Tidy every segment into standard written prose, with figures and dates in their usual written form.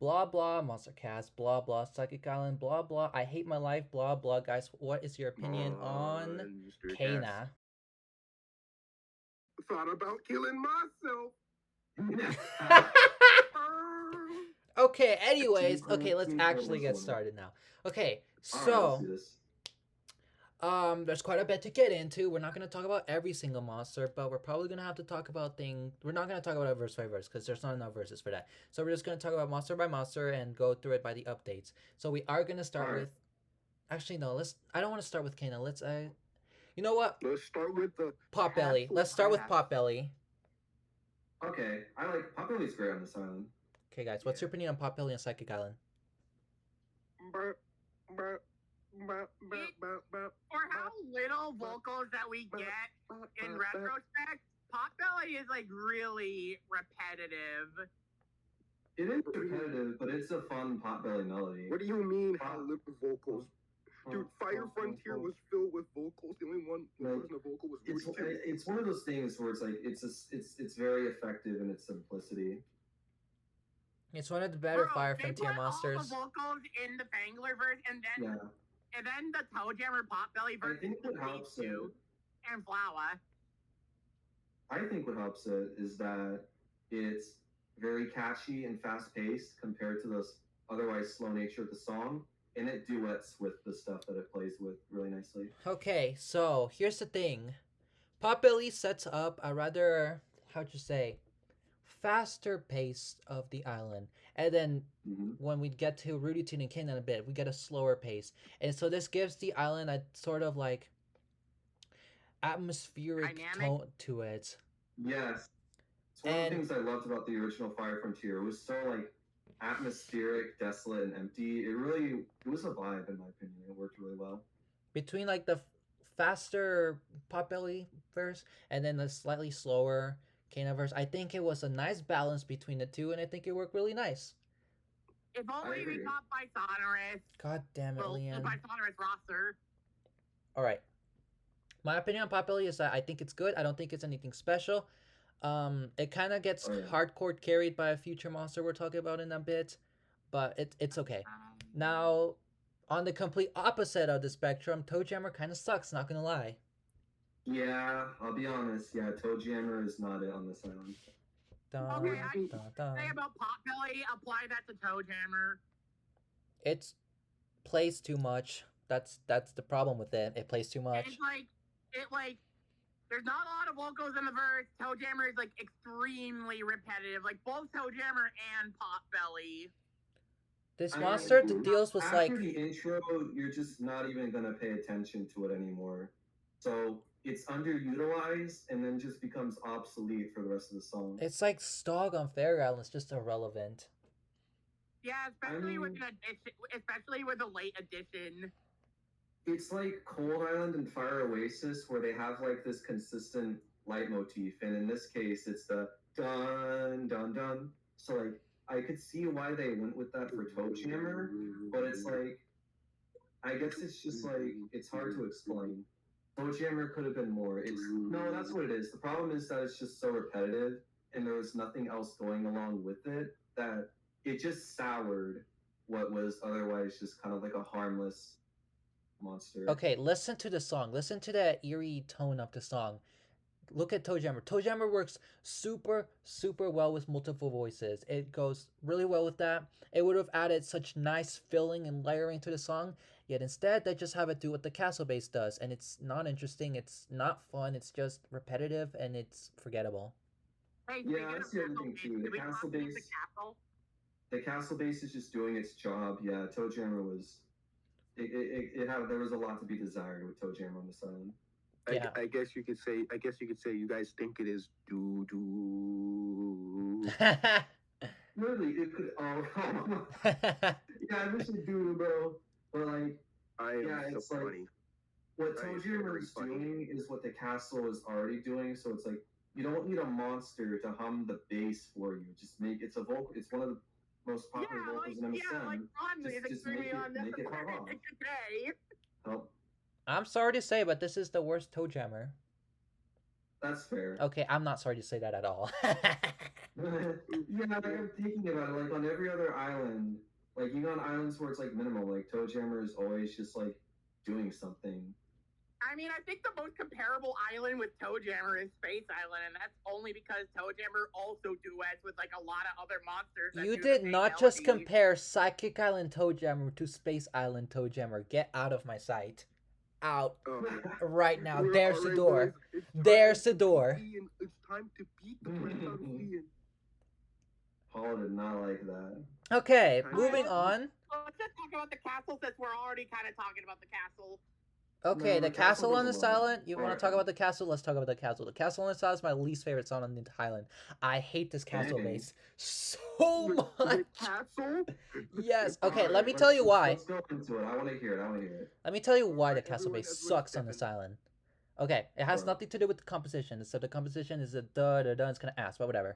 Blah blah, Monstercast, blah blah, Psychic Island, blah blah, I hate my life, blah blah. Guys, what is your opinion on Monstercast. Kana? Thought about killing myself. Okay, Team anyways, okay, Pearl, let's Team Pearl actually wants to get win. started now. Okay, All right, let's so do this. there's quite a bit to get into. We're not gonna talk about every single monster, but we're probably gonna have to talk about things. We're not gonna talk about it verse by verse because there's not enough verses for that. So we're just gonna talk about monster by monster and go through it by the updates. So we are gonna All start right. with. Actually, no. Let's. I don't want to start with Kana. Let's. You know what? Let's start with the Potbelly. Let's start with Potbelly. Okay, I like Potbelly's great on this island. Okay, guys, what's your opinion on Potbelly and Psychic Island? For how little vocals that we get in retrospect, Potbelly is like really repetitive. It is repetitive, but it's a fun Potbelly melody. What do you mean how little vocals? Dude, Fire Frontier was filled with vocals. The only one who wasn't a vocal was Louis. It's one of those things where it's like it's very effective in its simplicity. It's one of the better Fire They Frontier put monsters. all the vocals in the Bangler verse, and then the Toejammer Potbelly verse. I think what helps it, and Flower. I think what helps it is that it's very catchy and fast paced compared to the otherwise slow nature of the song, and it duets with the stuff that it plays with really nicely. Okay, so here's the thing. Potbelly sets up a rather, how'd you say, faster pace of the island. And then when we get to Rudy Toon and Kin in a bit, we get a slower pace. And so this gives the island a sort of like atmospheric tone to it. Yes. It's one of the things I loved about the original Fire Frontier. It was so like atmospheric, desolate, and empty. It was a vibe in my opinion. It worked really well. Between like the faster Potbelly verse and then the slightly slower Kana verse, I think it was a nice balance between the two, and I think it worked really nice. If only we got by Sonorous. God damn it, Leanne. By Sonorous roster. All right. My opinion on Potbelly is that I think it's good. I don't think it's anything special. It kind of gets hardcore carried by a future monster we're talking about in a bit, but it's okay. Now, on the complete opposite of the spectrum, Toejammer kind of sucks, not gonna lie. Yeah, I'll be honest. Yeah, Toejammer is not it on this island. Okay, I say about Potbelly, apply that to Toejammer. It plays too much. That's the problem with it. It plays too much. It's like there's not a lot of vocals in the verse. Toejammer is like extremely repetitive, like both Toejammer and Potbelly. This monster deals with after the intro, you're just not even gonna pay attention to it anymore. So it's underutilized and then just becomes obsolete for the rest of the song. It's like Stog on Fair Island. It's just irrelevant. Yeah, especially with a late addition. It's like Cold Island and Fire Oasis, where they have like this consistent leitmotif, and in this case, it's the dun dun dun. So like, I could see why they went with that for Toejammer, but it's like, I guess it's just like it's hard to explain. Toejammer could have been more. No, that's what it is. The problem is that it's just so repetitive, and there was nothing else going along with it that it just soured what was otherwise just kind of like a harmless monster. Okay, listen to the song. Listen to that eerie tone of the song. Look at Toejammer. Toejammer works super well with multiple voices. It goes really well with that. It would have added such nice filling and layering to the song, yet instead they just have it do what the castle base does, and it's not interesting, it's not fun, it's just repetitive, and it's forgettable. Hey, yeah, that's the other thing too. The castle base is just doing its job. Yeah, Toejammer was there was a lot to be desired with Toejammer on this island. Yeah. I guess you could say you guys think it is doo doo. Really, it could. Oh, yeah, I wish it doo, bro. But like, it's so funny. What Toejammer is doing is what the castle is already doing. So it's like you don't need a monster to hum the bass for you. Just make it's a vocal. It's one of the most popular vocals in MSN. Just make it hum. I'm sorry to say, but this is the worst Toejammer. That's fair. Okay, I'm not sorry to say that at all. Yeah, like, I'm thinking about it. Like on every other island, like even on islands where it's like minimal, like Toejammer is always just like doing something. I mean, I think the most comparable island with Toejammer is Space Island, and that's only because Toejammer also duets with like a lot of other monsters. That You do did the same not just melodies. compare Psychic Island Toejammer to Space Island Toejammer. Get out of my sight. Out right now. We're- There's the alright, door. boys, it's There's time the door. to beat Ian. It's time to beat the Prince out of Ian. Paul did not like that. Okay, Alright, moving let's- on. Let's just talk about the castle since we're already kind of talking about the castle. Okay, No, the castle on the goes alone. silent. You want to Alright. talk about the castle? Let's talk about the castle. The castle on the silent is my least favorite song on the island. I hate this castle Dang. base so The much. castle? Yes. Okay, Alright, let me tell you why. Let's go into it. I want to hear it. I want to hear it. Let me tell you why the Alright, castle base everyone sucks on step this in. island. Okay, it has Alright. nothing to do with the composition. So the composition is a da da da. It's kind of ass, but whatever.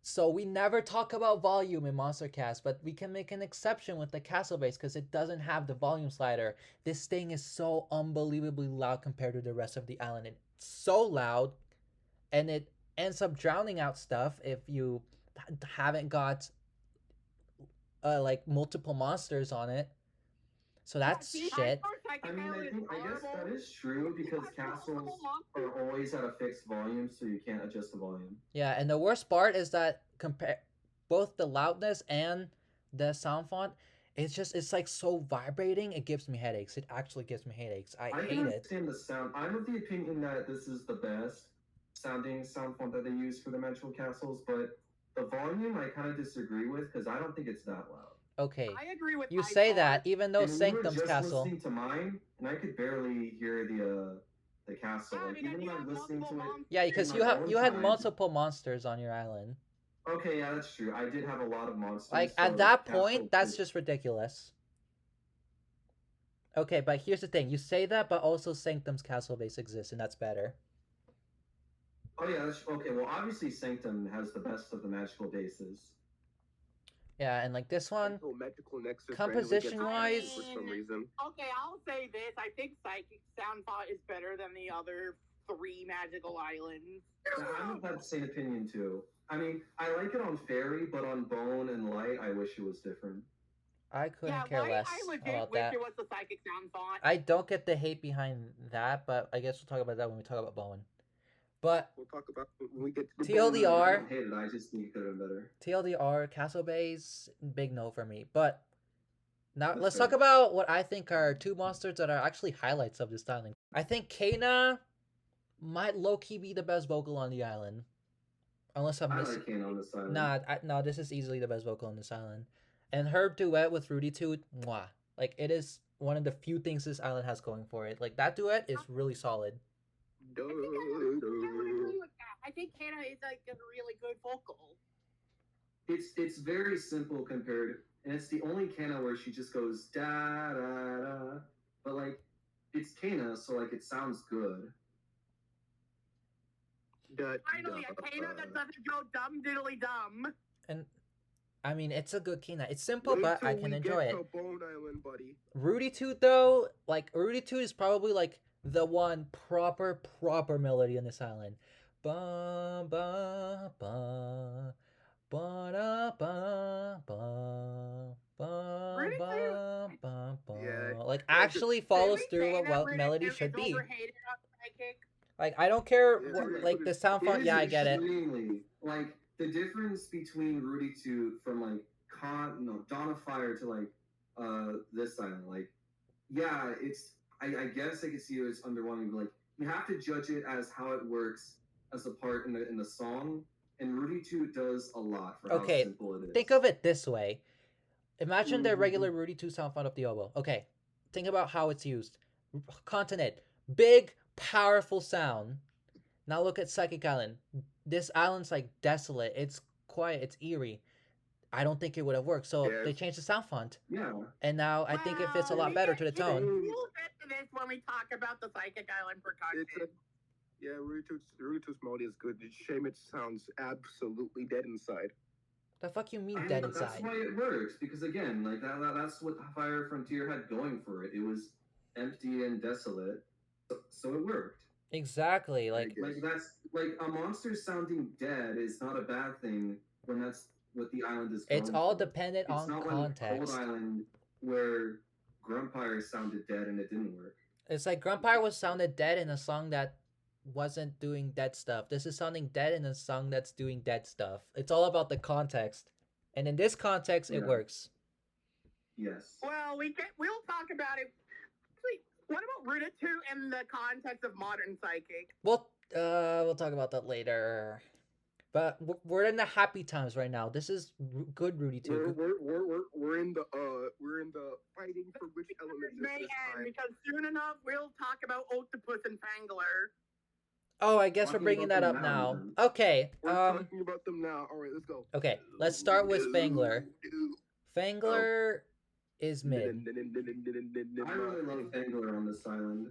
So we never talk about volume in Monstercast, but we can make an exception with the castle base because it doesn't have the volume slider. This thing is so unbelievably loud compared to the rest of the island. It's so loud, and it ends up drowning out stuff if you haven't got like multiple monsters on it. So that's See, shit. I mean, I guess that is true because castles are always at a fixed volume, so you can't adjust the volume. Yeah, and the worst part is that compare both the loudness and the sound font, it's like so vibrating. It gives me headaches. It actually gives me headaches. I can hate it. understand the sound. I'm of the opinion that this is the best sounding sound font that they use for the magical castles, but the volume I kind of disagree with because I don't think it's that loud. Okay, I agree with you my say part. that even though And we were Sanctum's just Castle. listening to mine, and I could barely hear the castle. Yeah, Like because even you when I'm have listening to multiple it. monsters. Yeah, because in you my have own you had time- multiple monsters on your island. Okay, yeah, that's true. I did have a lot of monsters. Like so at that castle point, that's could- just ridiculous. Okay, but here's the thing: you say that, but also Sanctum's Castle base exists, and that's better. Oh yeah, that's okay. Well, obviously Sanctum has the best of the magical bases. Yeah, and like this one, Until Magical Nexus composition-wise- for some reason. Okay, I'll say this. I think Psychic Sound Font is better than the other 3 magical islands. Yeah, I'm of that same opinion too. I mean, I like it on Fairy, but on Bone and Light, I wish it was different. I couldn't Yeah, care Light, less I legit about wish that. it was the Psychic Sound Font. I don't get the hate behind that, but I guess we'll talk about that when we talk about Bowen. But We'll talk about it when we get to the TLDR. I don't hate it. I just think it could have been better. TLDR, Castle Base, big no for me. But now That's let's fair. talk about what I think are 2 monsters that are actually highlights of this island. I think Kana might low-key be the best vocal on the island. Unless I'm I missing... like Kane on this island. No, this is easily the best vocal on this island. And her duet with Rudy Toot, mwah. Like, it is one of the few things this island has going for it. Like, that duet is really solid. Duh, I would agree duh. with that. I think Kana is like a really good vocal. It's very simple compared, and it's the only Kana where she just goes da da da. But like, it's Kana, so like it sounds good. Duh, Finally, a duh. Kana that doesn't go dumb diddly dumb. And, I mean, it's a good Kina. It's simple, Wait but till I can we enjoy get it. to Bone Island, buddy. Rudy Toot, though, like, Rudy Toot is probably, like, the one proper melody on this island. Ba ba ba ba da ba ba ba Rudy ba ba ba. Yeah. Like, actually follows Really, through what Kana well, melody is should be. overhated on Psychic. Like, I don't care, Yeah, what, dude, like, the sound It font, is yeah, I get it. extremely like the difference between Rudy Toot from like Dawn of Fire to like this island. Like, yeah, it's I guess I could see it as underwhelming. But like, you have to judge it as how it works as a part in the song. And Rudy Toot does a lot for Okay, how simple it is. Think of it this way. Imagine the Mhm. regular Rudy 2 sound font of the oboe. Okay, think about how it's used. Continent, big, powerful sound. Now look at Psychic Island. This island's like desolate. It's quiet. It's eerie. I don't think it would have worked. So Yeah. they changed the sound font, Yeah. and now I think it fits a lot better to the tone. We'll get to this when we talk about the Psychic Island percussion. It's a, yeah, Rudy Toot's melody is good. It's a shame it sounds absolutely dead inside. The fuck you mean I mean, dead but that's inside? why it works because again, like that's what Fire Frontier had going for it. It was empty and desolate, so it worked. Exactly. Like guess. Like that's like a monster sounding dead is not a bad thing when that's what the island is going it's all for. dependent It's on not when Cold context. Island where Grumpire sounded dead and it didn't work. It's like Grumpire was sounded dead in a song that wasn't doing dead stuff. This is sounding dead in a song that's doing dead stuff. It's all about the context. And in this context, it Yeah. works. Yes. Well, we'll talk about it. Wait, what about Ruta 2 in the context of modern psychic? We'll talk about that later. But we're in the happy times right now. This is good, Rudy too. We're in the fighting for which element May this end time. because soon enough we'll talk about Octopus and Fangler. Oh, I guess we're Talking bringing about that them up now, now. then. Okay. We're talking about them now. All right, let's go. Okay, let's start with Fangler. Fangler is mid. I really love Fangler on this island.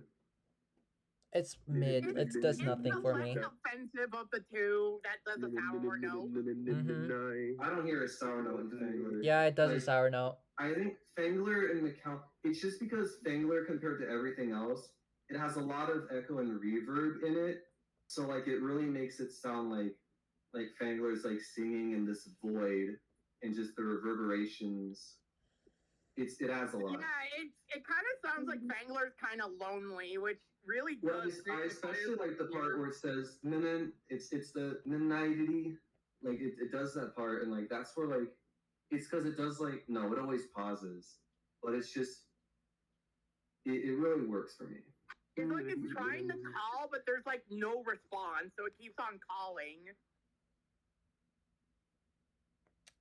It's mid. It does nothing for me. It's the less offensive of the two that does a sour note. I don't hear a sour note in Fangler. Yeah, it does a Like, sour note. I think Fangler and McCall. It's just because Fangler compared to everything else, it has a lot of echo and reverb in it. So like it really makes it sound like Fangler's like singing in this void, and just the reverberations. It adds a lot. Yeah, it kind of sounds like Fangler's kind of lonely, which really Well, does. I especially like the part where it says "nin." It's the "ninity," like it does that part, and like that's where like it's because it does like no, it always pauses, but it's just it really works for me. It's like it's trying to call, but there's like no response, so it keeps on calling.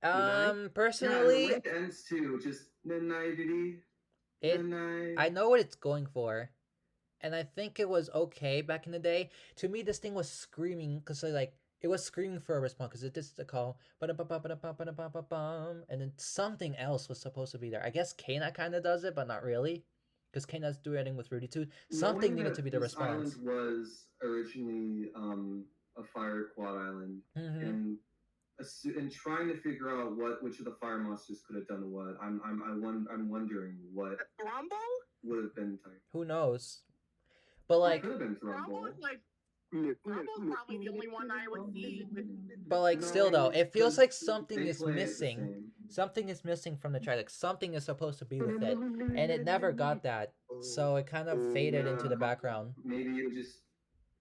Personally, yeah, and the way it ends too, just "ninety." I know what it's going for, and I think it was okay back in the day. To me, this thing was screaming because like it was screaming for a response because it did the call, and then something else was supposed to be there. I guess Kana kind of does it, but not really, because Kana's duetting with Rudy too. Something needed to be the response. This island was originally a fire quad island, and trying to figure out which of the fire monsters could have done what. I'm wondering what Rumble would have been type. Who knows? But like, it could have been Rumble Thrumble. is like Rumble's probably the only one I would see. but like, still though, it feels like something they is play it the missing. same. Something is missing from the track. Like something is supposed to be with it, and it never got that. So it kind of faded into the background. Maybe it just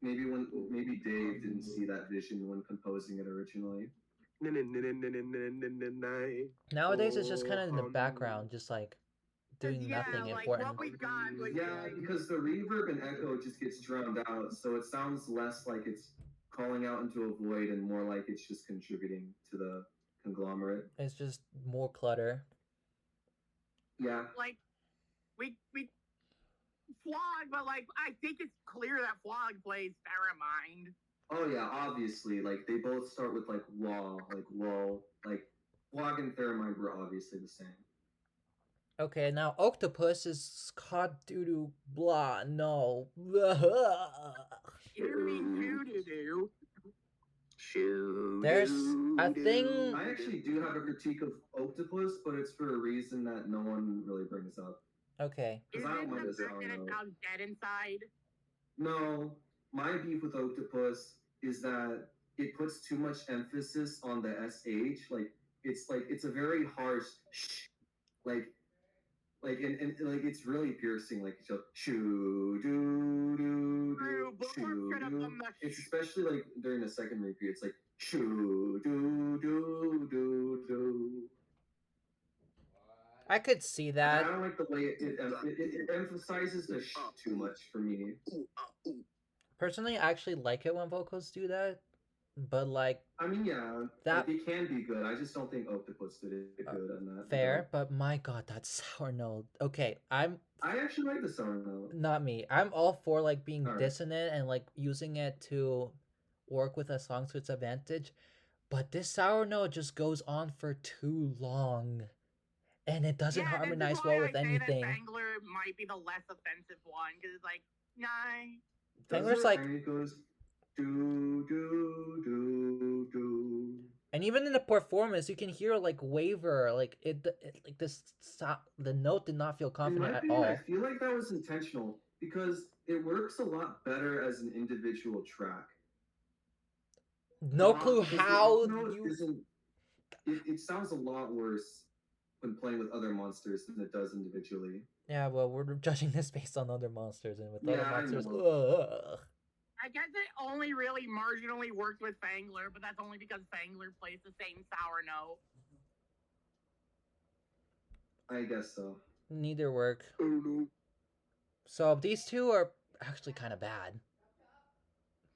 maybe Dave didn't see that vision when composing it originally. Nowadays, it's just kind of in the background, just like doing nothing like important. what we got was Yeah, because the reverb and echo just gets drowned out, so it sounds less like it's calling out into a void and more like it's just contributing to the conglomerate. It's just more clutter. Yeah. like we Flog, but like I think it's clear that Flog plays Faramind. Oh yeah, obviously, like they both start with like wall, like Flog and Theramind were obviously the same. Okay, now Octopus is caught doo doo blah no. You mean doo-doo-doo? There's a thing. I actually do have a critique of Octopus, but it's for a reason that no one really brings up. Okay. Is Because I it don't mind the this fact that it sound. sounds dead inside? No, my beef with Octopus is that it puts too much emphasis on the SH. Like it's a very harsh shh. Like and like it's really piercing. Like it's just shoo doo doo True, doo but shoo could have doo. done the It's especially like during the second repeat. It's like shoo doo doo doo doo. I could see I that. don't like the way it emphasizes the sh too much for me. Personally, I actually like it when vocals do that. But like, I mean, yeah, that it can be good. I just don't think Octopus did it good on that. fair, but my god, that sour note. Okay, I actually like the sour note. not me. I'm all for like being Alright. dissonant and like using it to work with a song to its advantage. But this sour note just goes on for too long. And it doesn't harmonize this is well why with I say anything. That Fangler might be the less offensive one because it's like, nah. Fangler's like, And it goes do do do do. and even in the performance, you can hear like waver, like it like this. The note did not feel confident at all. I feel like that was intentional because it works a lot better as an individual track. No clue Because the how off note you. isn't. It sounds a lot worse when playing with other monsters than it does individually. Yeah, well, we're judging this based on other monsters, and with Yeah, other I monsters, know. ugh. I guess it only really marginally works with Fangler, but that's only because Fangler plays the same sour note. I guess so. Neither work. I don't know. So these two are actually kind of bad.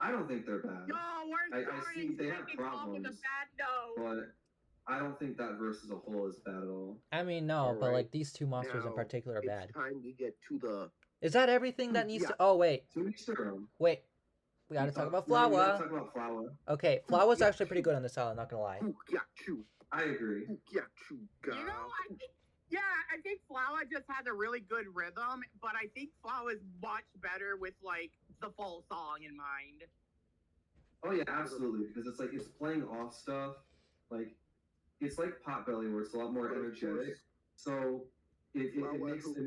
I don't think they're bad. No, we're I starting see they have second off with a problems, bad note. but I don't think that verse as a whole is bad at all. I mean, no, All but right. like these two monsters in Now, particular are bad. It's time we get to the. Is that everything that needs Yeah. to? Oh wait, To each their own. wait. We gotta talk about No, we gotta Flower. talk about Flower. Okay, Flower's Yeah. actually pretty good on this album. Not gonna lie. I agree. You know, I think Flower just has a really good rhythm, but I think Flower is much better with like the full song in mind. Oh yeah, absolutely. Because it's like it's playing off stuff. Like it's like Potbelly where it's a lot more energetic. So it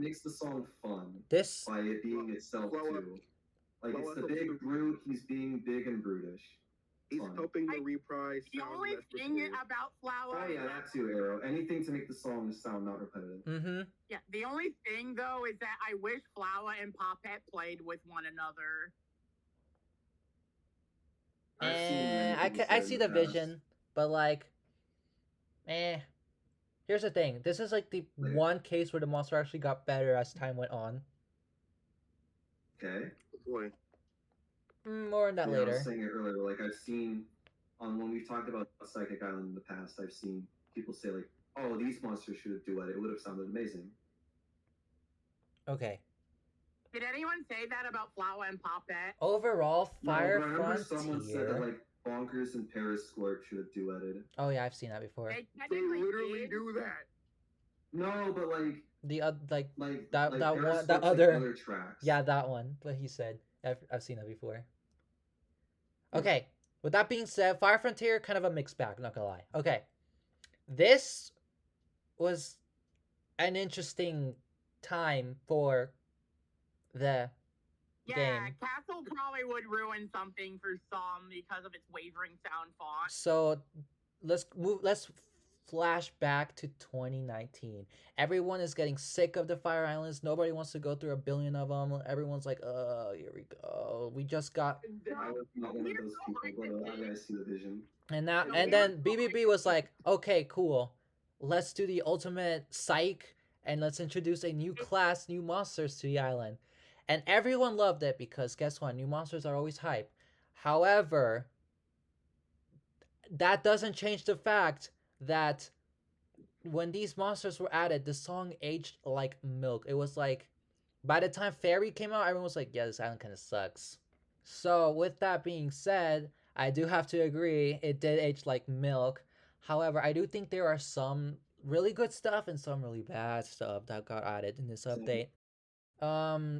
makes the song fun This by it being itself too. Like it's the big brute, he's being big and brutish. He's Fun. helping the reprise. The sound only less thing repetitive. about Flower, Oh yeah, that too, Arrow. Anything to make the song sound not repetitive. Mm-hmm. yeah, the only thing though is that I wish Flower and Poppet played with one another. I've seen many I people I say see in the past. vision, but like, Here's the thing. This is like the Yeah. one case where the monster actually got better as time went on. Okay. Boy. More on that Yeah, I later. was saying it earlier. Like I've seen when we've talked about Psychic Island in the past, I've seen people say like, "Oh, these monsters should have duetted. It would have sounded amazing." Okay. Did anyone say that about Flower and Poppet? Overall, Fire no, but I remember someone said that Frontier. like Bonkers and Paris Squirt should have duetted. Oh yeah, I've seen that before. They They technically literally did. do that. No, but like The like that like that Paris one, that Squirt's, other, like, other tracks. yeah, that one. What he said. I've seen that before. Okay. With that being said, Fire Frontier kind of a mixed bag. Not gonna lie. Okay. This was an interesting time for the Yeah, game. Castle probably would ruin something for some because of its wavering sound font. So let's flash back to 2019. Everyone is getting sick of the Fire Islands. Nobody wants to go through a billion of them. Everyone's like, oh, here we go. We just got I was not one of those people, but I see the vision. and then BBB was like, okay, cool. Let's do the ultimate psych and let's introduce a new class, new monsters to the island. And everyone loved it because guess what? New monsters are always hype. However, that doesn't change the fact that when these monsters were added, the song aged like milk. It was like, by the time Fairy came out, everyone was like, yeah, this island kind of sucks. So, with that being said, I do have to agree, it did age like milk. However, I do think there are some really good stuff and some really bad stuff that got added in this update.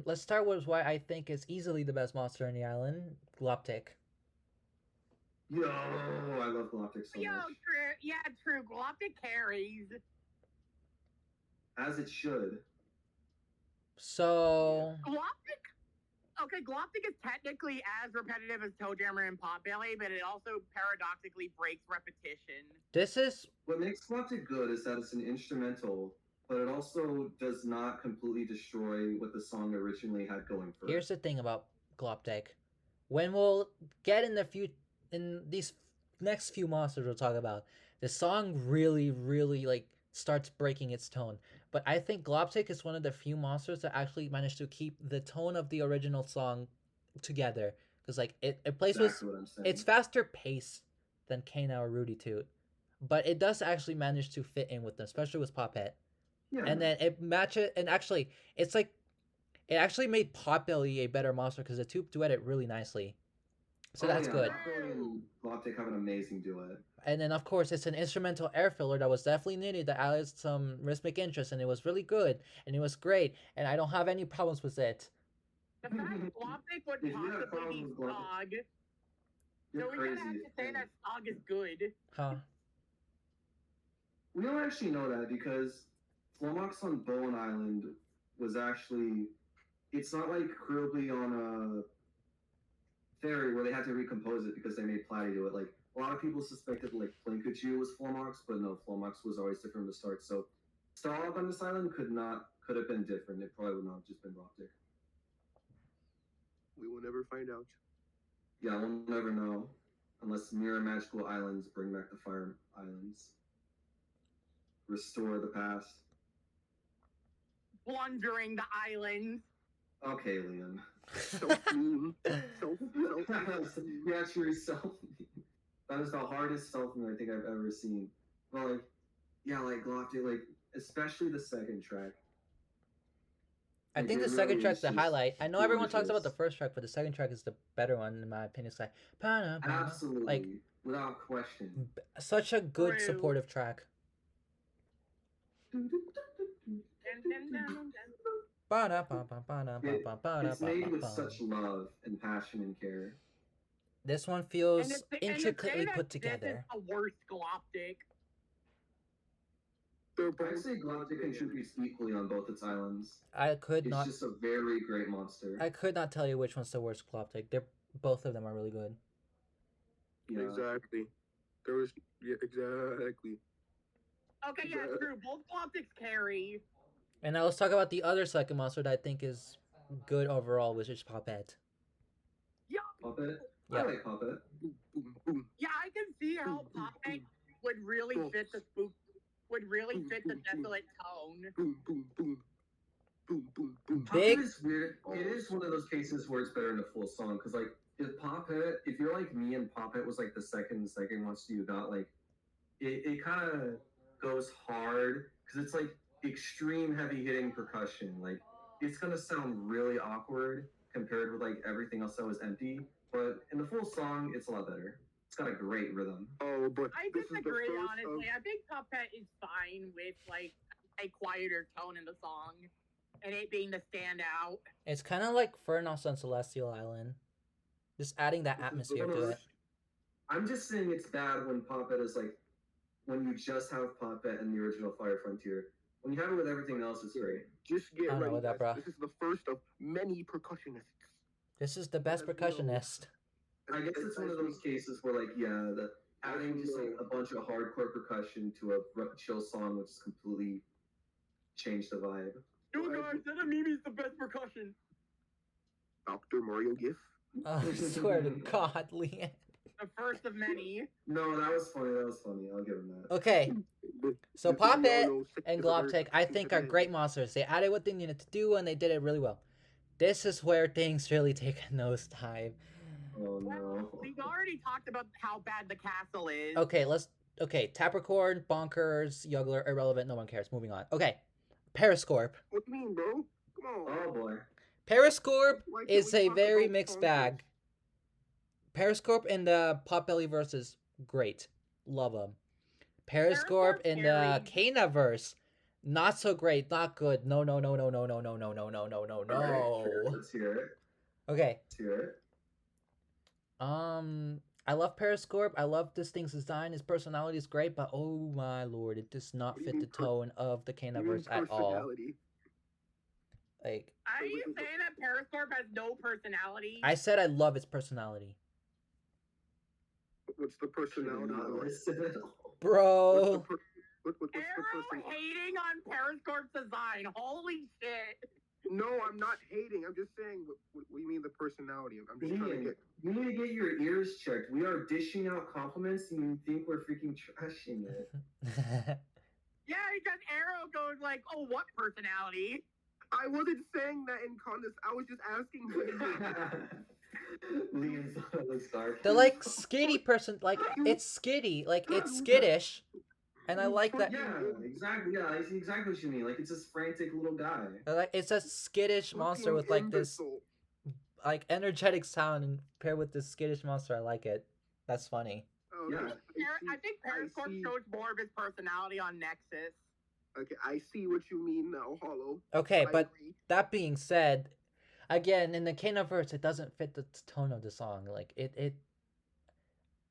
Let's start with what I think is easily the best monster in the island, Gloptic. Yo, I love Galactic so Yo, much. true. Yeah, true. Galactic carries. As it should. So, Galactic? Okay, Galactic is technically as repetitive as Toejammer and Potbelly, but it also paradoxically breaks repetition. this is What makes Galactic good is that it's an instrumental, but it also does not completely destroy what the song originally had going for it. here's the thing about Gloptic. When we'll get in these next few monsters we'll talk about, the song really, really like starts breaking its tone. But I think Gloptic is one of the few monsters that actually managed to keep the tone of the original song together. Because like it plays Exactly with what I'm saying. it's faster pace than Kana or Rudy Toot. But it does actually manage to fit in with them, especially with Poppet. Yeah. And then it matches, and actually, it's like, it actually made Potbelly a better monster because the two duetted really nicely. So that's good. Potbelly and Galactic have an amazing duet. And then, of course, it's an instrumental air filler that was definitely needed that added some rhythmic interest, and it was really good, and it was great, and I don't have any problems with it. The fact Galactic would If you have possibly problems be with Galactic, Stog, You're so we crazy. gotta have to say that Stog is good. Huh? We don't actually know that because Flomox on Bowen Island was actually it's not like Krillby on Fairy where they had to recompose it because they made Platy do it. Like a lot of people suspected like Plinkachu was Flomox, but no, Flomox was always different from the start. So Starlog on this island could have been different. It probably would not have just been Rocktick. We will never find out. Yeah, we'll never know unless Mirror Magical Islands bring back the Fire Islands. Restore the past. Plundering the islands. Okay, Liam. Self-meme. Yeah, true, self. That is the hardest self-meme I think I've ever seen. But like, yeah, like Galactic, like especially the second track. I think the second track's the highlight. I know everyone talks about the first track, but the second track is the better one in my opinion. It's like, absolutely, like, without question. Such a good supportive track. It's made with such love and passion and care. This one feels intricately put together. This is the worst Galactic. I'd say Galactic contributes equally on both its islands. It's just a very great monster. I could not tell you which one's the worst Galactic. Both of them are really good. Yeah. Exactly. Exactly. Okay, yeah, true. Both Galactics carry. And now let's talk about the other second monster that I think is good overall, which is Poppet. Yeah. Poppet? Yeah. I like Poppet. Yeah, I can see how Poppet would really fit the spook. Would really fit the desolate tone. Big. Poppet is weird. It is one of those cases where it's better in a full song because, like, if you're like me and Poppet was like the second monster you got, like, it kind of goes hard because it's like extreme heavy hitting percussion. Like, it's gonna sound really awkward compared with like everything else that was empty. But in the full song, it's a lot better. It's got a great rhythm. Oh, but I disagree, honestly. I think Puppet is fine with like a quieter tone in the song and it being the standout. It's kind of like Furnos on Celestial Island. Just adding that atmosphere to it. I'm just saying it's bad when Puppet is like, when you just have Puppet and the original Fire Frontier. When you have it with everything else, it's great. Just get ready. With that, bro. This is the first of many percussionists. This is the best percussionist. I guess it's one of those cases where, like, adding just like a bunch of hardcore percussion to a chill song would just completely change the vibe. Dude, guys, that Amimi's the best percussion. Dr. Mario GIF. Oh, I swear to God, Leanne. The first of many. No, that was funny. I'll give him that. Okay. So Poppet and Globtech, I think, are great monsters. They added what they needed to do, and they did it really well. This is where things really take a nosedive. Oh, no. Well, we've already talked about how bad the castle is. Okay, Tapricorn, Bonkers, Yuggler, irrelevant, no one cares. Moving on. Okay, Periscorp. What do you mean, bro? Come on. Oh, boy. Periscorp is a very mixed bag. Periscorp in the Potbelly verse is great. Love them. Periscorp in the Kana-verse, not so great, not good. No. Let's hear it. Okay. Let's hear it. I love Periscorp. I love this thing's design. His personality is great, but oh my lord, it does not fit the tone of the Kana-verse at all. Like, are you saying that Periscorp has no personality? I said I love its personality. What's the personality? Bro. What's the Arrow hating on Periscorp's design. Holy shit. No, I'm not hating. I'm just saying, what do you mean the personality? I'm just trying to get... You need to get your ears checked. We are dishing out compliments and you think we're freaking trashing it. Yeah, because Arrow goes like, oh, what personality? I wasn't saying that in context. I was just asking. They're like skitty person. Like, it's skitty. Like, it's skittish. And I like that. Yeah, exactly. Yeah, I see exactly what you mean. Like, it's this frantic little guy. Like, it's a skittish monster with like this, like, energetic sound, and paired with this skittish monster. I like it. That's funny. Oh, yeah. I think Periscorp shows more of his personality on Nexus. Okay, I see what you mean now, Hollow. Okay, but that being said, again, in the Kana-verse, it doesn't fit the tone of the song. Like, it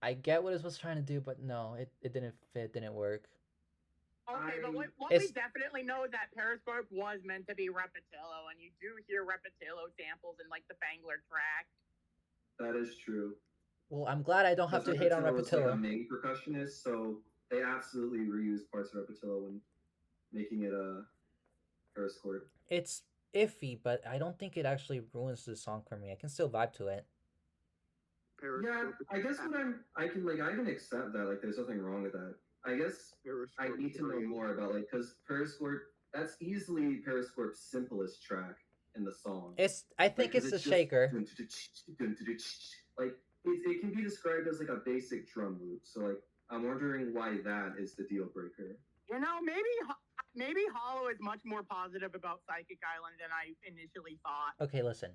I get what it was trying to do, but no, it didn't fit, didn't work. Okay, but what we It's- definitely know is that Periscope was meant to be Repetillo, and you do hear Repetillo samples in like the Fangler track. That is true. Well, I'm glad I don't have to hate on Repetillo was like a Repetillo. main percussionist, so they absolutely reused parts of Repetillo when making it a Periscope. It's iffy, but I don't think it actually ruins the song for me. I can still vibe to it. Yeah, I guess I can accept that. Like, there's nothing wrong with that. I guess I need to know more about like because Periscope. That's easily Periscope's simplest track in the song. I think it's the shaker. Like it can be described as like a basic drum loop. So like I'm wondering why that is the deal breaker. You know, maybe Hollow is much more positive about Psychic Island than I initially thought. Okay, listen.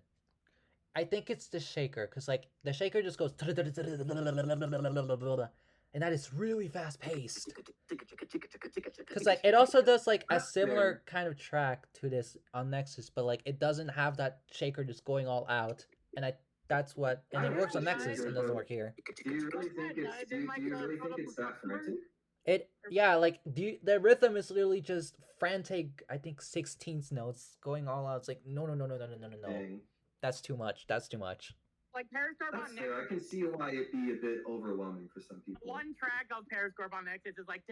I think it's the shaker, because like the shaker just goes and that is really fast paced. Because like it also does like a similar kind of track to this on Nexus, but like it doesn't have that shaker just going all out, and it works on Nexus and doesn't work here. Do you really think it's that frantic? The rhythm is literally just frantic. I think 16th notes going all out. It's like no. Dang. That's too much. Like Periscope on Fair. I Nexus. can see why it'd be a bit overwhelming for some people. One track of Periscope on Nexus is like.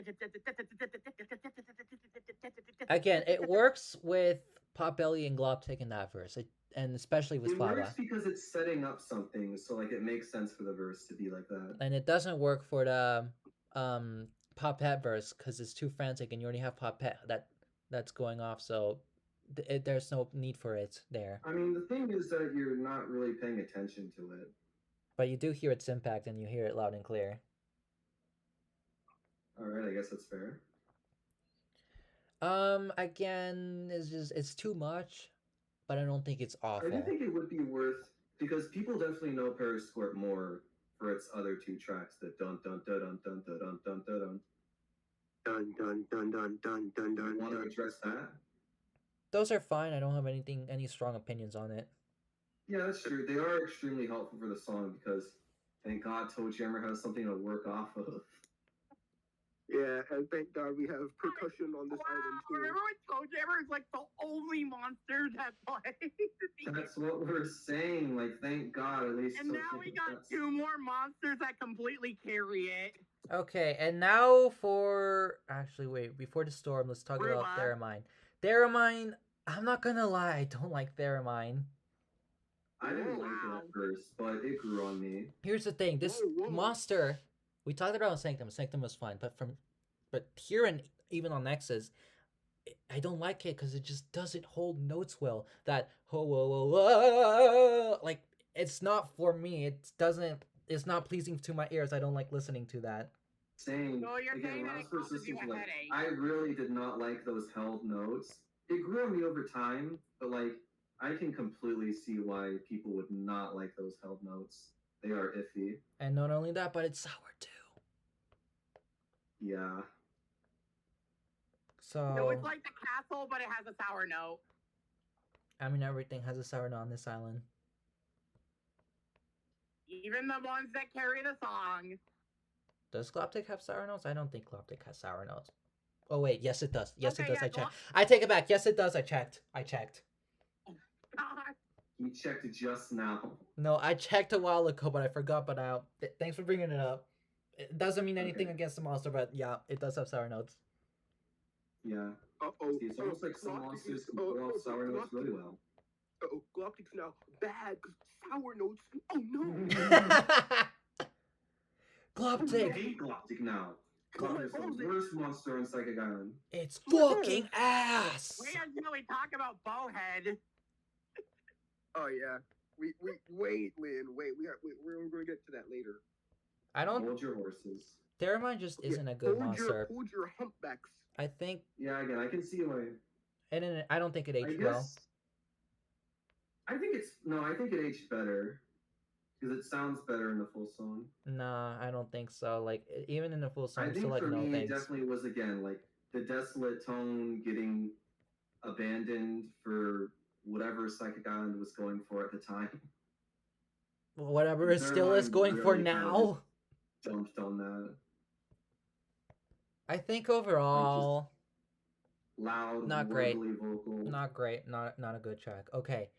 Again, it works with Potbelly and Globtic in that verse, and especially with It Flava. works because it's setting up something, so like it makes sense for the verse to be like that. And it doesn't work for the Popette verse because it's too frantic, and you already have Popette that's going off, so there's no need for it there. I mean, the thing is that you're not really paying attention to it. But you do hear its impact, and you hear it loud and clear. All right, I guess that's fair. Again, it's too much, but I don't think it's awful. I do think it would be worth because people definitely know Periscope more for its other two tracks, the dun dun dun dun dun dun dun dun dun Dun dun dun dun dun dun dun. You want to address that? Those are fine. I don't have any strong opinions on it. Yeah, that's true. They are extremely helpful for the song because thank God Toe Jammer has something to work off of. Yeah, and thank God we have percussion on this Wow, island too. remember when Toe Jammer is like the only monster that plays? That's what we're saying. Like, thank God, at least. And now we got two more monsters that completely carry it. Okay, and now before the storm, let's talk about Theramine. Theramine, I'm not gonna lie, I don't like Theramine. I didn't like it at first, but it grew on me. Here's the thing, this monster, we talked about Sanctum. Sanctum was fine, but here and even on Nexus, I don't like it because it just doesn't hold notes well. That like it's not for me. It's not pleasing to my ears. I don't like listening to that. Saying So you're again, saying when I that was it first causes you listening a to like, headache. I really did not like those held notes. It grew on me over time, but like I can completely see why people would not like those held notes. They are iffy. And not only that, but it's sour too. Yeah. So it's like the castle, but it has a sour note. I mean, everything has a sour note on this island. Even the ones that carry the song. Does Gloptic have sour notes? I don't think Gloptic has sour notes. Oh wait, yes it does. Yes Okay, it does. yeah, I checked. I take it back. Yes it does. I checked. God. You checked it just now. No, I checked a while ago, but I forgot. But thanks for bringing it up. It doesn't mean anything against the monster, but yeah, it does have sour notes. Yeah. Uh-oh. See, it's almost like some monsters can pull off sour notes really well. Uh-oh, Galactic's now bad because sour notes. Oh no! I Gloptic! hate Galactic now. Galactic is the worst monster on Psychic Island. It's fucking ass! We didn't really talk about Bowhead. Oh yeah. Wait, Lynn. We're gonna get to that later. I don't. Hold your horses. Theramine just isn't a good monster. Hold your humpbacks. I think. Yeah, again, I can see why. And I don't think it aged well. I think it aged better. Because it sounds better in the full song. Nah, I don't think so. Like, even in the full song, I you think still like for no me, things. it definitely was, again, like, the desolate tone getting abandoned for whatever Psychic Island was going for at the time. Whatever it still is going for now. Jumped on that. I think overall, Loud, not great. warbly vocal. Not great. Not a good track. Okay.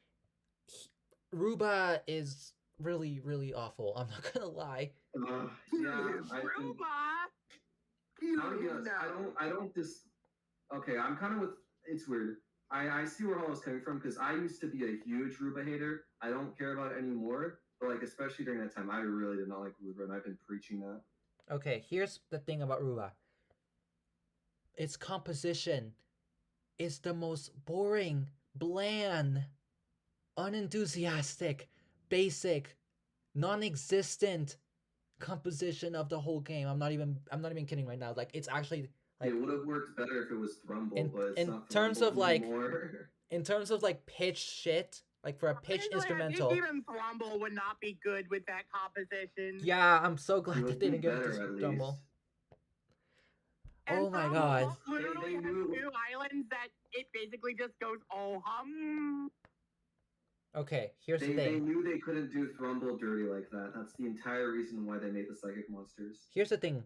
Ruba is really, really awful. I'm not gonna lie. Yeah, I think. Ruba. I'll be honest, I don't just. Okay, I'm kind of with. It's weird. I see where Hall is coming from because I used to be a huge Ruba hater. I don't care about it anymore. But like, especially during that time, I really did not like Ruba, and I've been preaching that. Okay, here's the thing about Ruba. Its composition is the most boring, bland, unenthusiastic, basic, non-existent composition of the whole game. I'm not even kidding right now. Like, it's actually like, It would have worked better if it was Thrumble, but it's in not terms Thrumble of like anymore. in terms of like pitch shit, like for a pitch instrumental. I think even Thrumble would not be good with that composition. Yeah, I'm so glad It that would they be didn't give it better to at Thrumble. least. And Oh my Thrumble god. literally They has knew- 2 islands that it basically just goes oh hum. Okay, here's the They thing. knew they couldn't do Thrumble dirty like that. That's the entire reason why they made the Psychic Monsters. Here's the thing.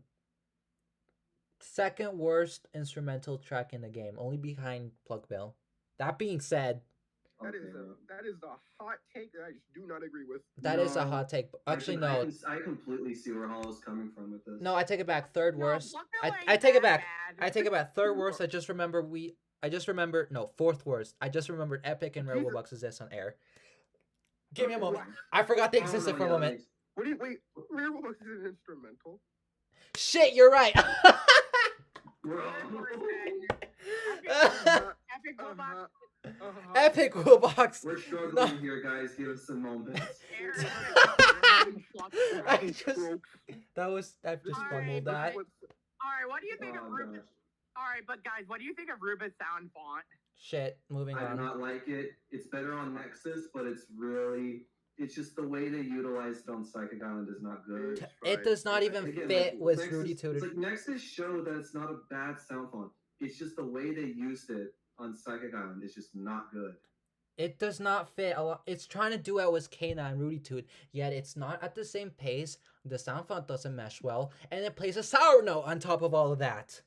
Second worst instrumental track in the game, only behind Plug Bill. That being said, That Okay, is bro. a hot take that I just do not agree with. that is a No, hot take. Actually, I no. I completely see where Hall is coming from with this. No, I take it back. Third No, worst. Buckbill I ain't take it that back. bad. I take it back. Third worst. Fourth worst. I just remembered Epic and Jesus. Roblox exist on air. Give me a Okay, moment. well, I forgot they oh, existed no, for a yeah, moment. What do you wait? Roblox is an instrumental. Shit, you're right. Bro. Epic Roblox. Epic Roblox. We're struggling No. here, guys. Give us some moments. I just Alright, fumbled that. Alright, what do you think of Oh, Ruba's? gosh. Alright, but guys, what do you think of Ruba's sound font? Shit, moving I do on. not like it. It's better on Nexus, but it's just the way they utilized it on Psychic Island is not good. It does not even Again, fit like, with Nexus- Rudy It's Tooted. like Nexus showed that it's not a bad sound font. It's just the way they used it on Psychic Island is just not good. It does not fit a lot. It's trying to do it with Kana and Rudy Toot, yet it's not at the same pace. The sound font doesn't mesh well, and it plays a sour note on top of all of that.